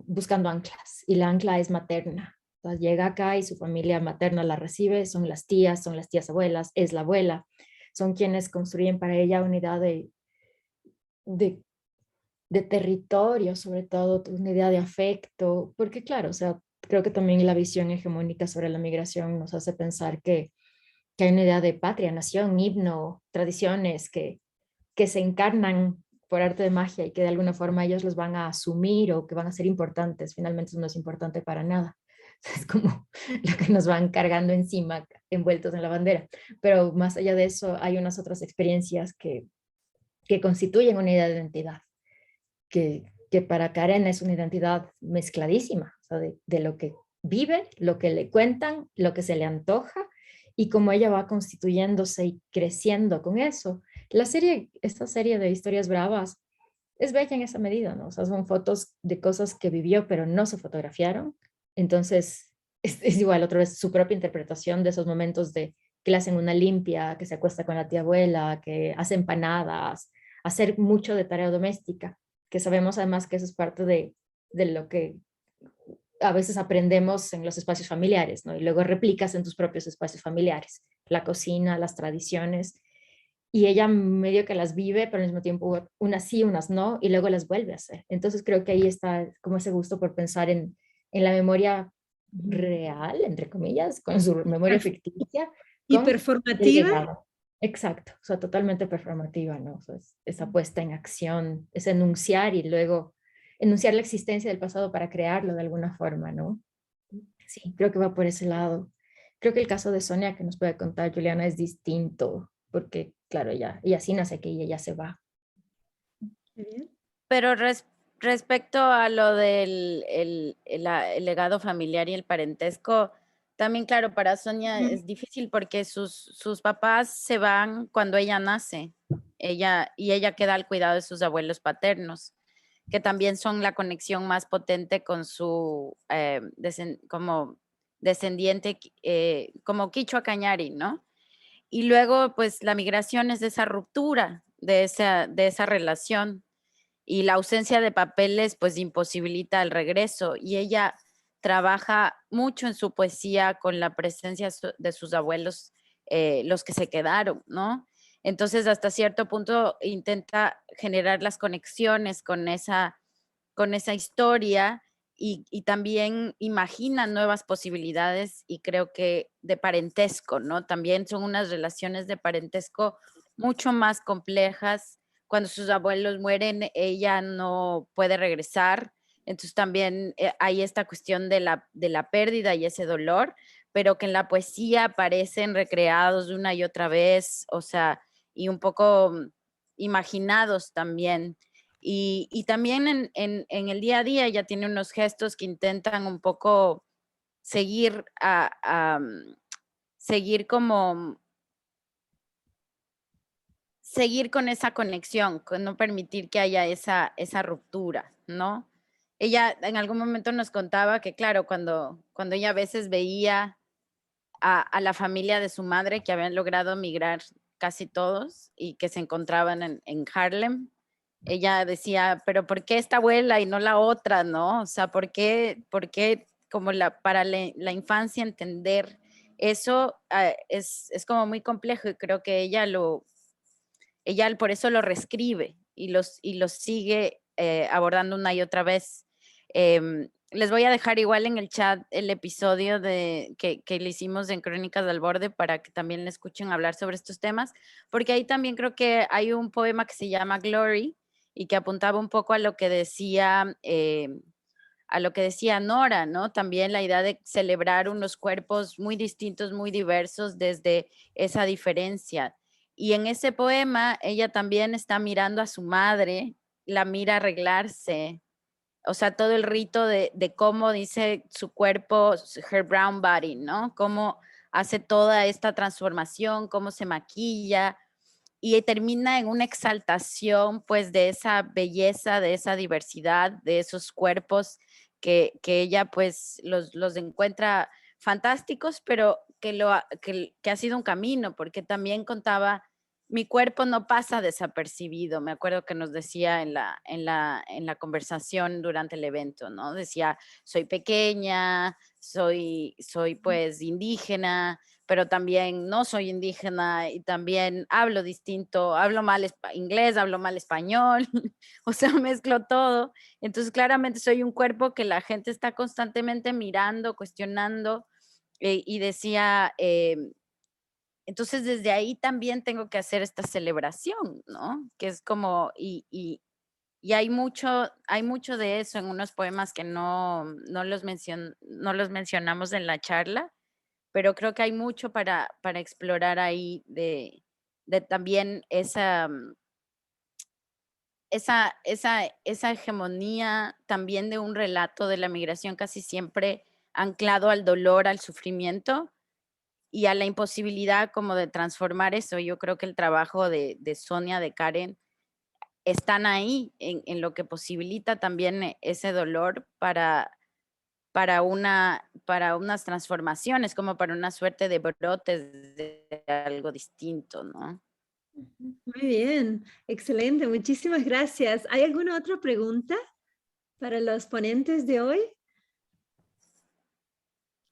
Speaker 7: buscando anclas, y la ancla es materna. Entonces llega acá y su familia materna la recibe, son las tías abuelas, es la abuela, son quienes construyen para ella una idea de, de territorio, sobre todo una idea de afecto, porque claro, o sea, creo que también la visión hegemónica sobre la migración nos hace pensar que hay una idea de patria, nación, himno, tradiciones que se encarnan por arte de magia y que de alguna forma ellos los van a asumir o que van a ser importantes. Finalmente eso no es importante para nada. Es como lo que nos van cargando encima, envueltos en la bandera. Pero más allá de eso, hay unas otras experiencias que constituyen una idea de identidad, que para Karen es una identidad mezcladísima, o sea, de lo que vive, lo que le cuentan, lo que se le antoja y cómo ella va constituyéndose y creciendo con eso. Esta serie de historias bravas es bella en esa medida, ¿no? O sea, son fotos de cosas que vivió, pero no se fotografiaron. Entonces, es igual, otra vez, su propia interpretación de esos momentos de que le hacen una limpia, que se acuesta con la tía abuela, que hace empanadas, hacer mucho de tarea doméstica, que sabemos además que eso es parte de lo que a veces aprendemos en los espacios familiares, ¿no? Y luego replicas en tus propios espacios familiares, la cocina, las tradiciones, y ella medio que las vive, pero al mismo tiempo unas sí, unas no, y luego las vuelve a hacer. Entonces creo que ahí está como ese gusto por pensar en la memoria real, entre comillas, con su memoria ficticia,
Speaker 1: Y
Speaker 7: con el
Speaker 1: performativa.
Speaker 7: legado. Exacto, o sea, totalmente performativa, ¿no? O sea, esa puesta en acción, es enunciar y luego enunciar la existencia del pasado para crearlo de alguna forma, ¿no? Sí, creo que va por ese lado. Creo que el caso de Sonia que nos puede contar Juliana es distinto, porque claro, ella sí nace aquí y ella se va.
Speaker 5: Pero respecto a lo del el legado familiar y el parentesco, también claro, para Sonia es difícil porque sus papás se van cuando ella nace, ella queda al cuidado de sus abuelos paternos, que también son la conexión más potente con su como descendiente, como Quichua Cañari, ¿no? Y luego, pues la migración es esa ruptura de esa relación, y la ausencia de papeles pues imposibilita el regreso, y ella trabaja mucho en su poesía con la presencia de sus abuelos, los que se quedaron, ¿no? Entonces hasta cierto punto intenta generar las conexiones con esa historia, y también imagina nuevas posibilidades, y creo que de parentesco, ¿no? También son unas relaciones de parentesco mucho más complejas. Cuando sus abuelos mueren, ella no puede regresar, entonces también hay esta cuestión de la pérdida y ese dolor, pero que en la poesía aparecen recreados una y otra vez, o sea, y un poco imaginados también. Y también en el día a día ella tiene unos gestos que intentan un poco seguir seguir con esa conexión, con no permitir que haya esa ruptura, ¿no? Ella en algún momento nos contaba que, claro, cuando ella a veces veía a la familia de su madre, que habían logrado emigrar casi todos y que se encontraban en Harlem, ella decía, pero ¿por qué esta abuela y no la otra, no? O sea, ¿por qué como para la infancia entender eso es como muy complejo, y creo que ella por eso lo reescribe y los sigue abordando una y otra vez. Les voy a dejar igual en el chat el episodio que le hicimos en Crónicas del Borde para que también le escuchen hablar sobre estos temas, porque ahí también creo que hay un poema que se llama Glory y que apuntaba un poco a lo que decía Nora, ¿no? También la idea de celebrar unos cuerpos muy distintos, muy diversos desde esa diferencia. Y en ese poema ella también está mirando a su madre, la mira arreglarse, o sea, todo el rito de cómo dice su cuerpo, her brown body, ¿no? Cómo hace toda esta transformación, cómo se maquilla, y termina en una exaltación, pues, de esa belleza, de esa diversidad, de esos cuerpos que ella, pues, los encuentra fantásticos, pero que ha sido un camino, porque también contaba, mi cuerpo no pasa desapercibido. Me acuerdo que nos decía en la conversación durante el evento, ¿no? Decía, soy pequeña, soy pues indígena, pero también no soy indígena y también hablo distinto, hablo mal inglés, hablo mal español, o sea, mezclo todo. Entonces, claramente soy un cuerpo que la gente está constantemente mirando, cuestionando, y decía, entonces desde ahí también tengo que hacer esta celebración, ¿no? Que es como, y hay mucho de eso en unos poemas que no los mencionamos en la charla, pero creo que hay mucho para explorar ahí de también esa hegemonía también de un relato de la migración casi siempre anclado al dolor, al sufrimiento y a la imposibilidad como de transformar eso. Yo creo que el trabajo de Sonia, de Karen, están ahí en lo que posibilita también ese dolor para unas transformaciones, como para una suerte de brotes de algo distinto, ¿no?
Speaker 1: Muy bien, excelente, muchísimas gracias. ¿Hay alguna otra pregunta para los ponentes de hoy?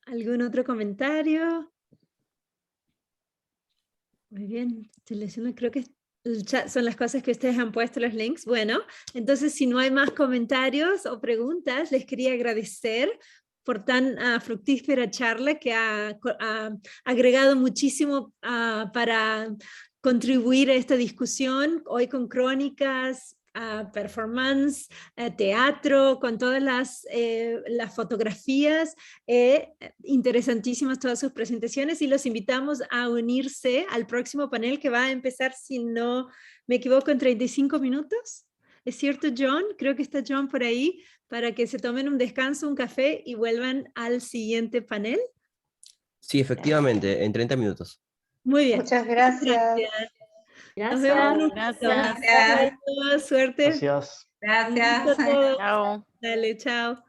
Speaker 1: ¿Algún otro comentario? Muy bien, creo que el chat son las cosas que ustedes han puesto, los links. Bueno, entonces si no hay más comentarios o preguntas, les quería agradecer por tan fructífera charla que ha agregado muchísimo para contribuir a esta discusión, hoy con crónicas, performance, teatro, con todas las fotografías, interesantísimas todas sus presentaciones, y los invitamos a unirse al próximo panel que va a empezar, si no me equivoco, en 35 minutos. ¿Es cierto, John? Creo que está John por ahí, para que se tomen un descanso, un café y vuelvan al siguiente panel.
Speaker 10: Sí, efectivamente, en 30 minutos.
Speaker 1: Muy bien.
Speaker 8: Muchas gracias.
Speaker 1: Nos vemos.
Speaker 5: Gracias.
Speaker 1: Suerte.
Speaker 3: Gracias.
Speaker 4: Gracias.
Speaker 1: Chao. Dale, chao.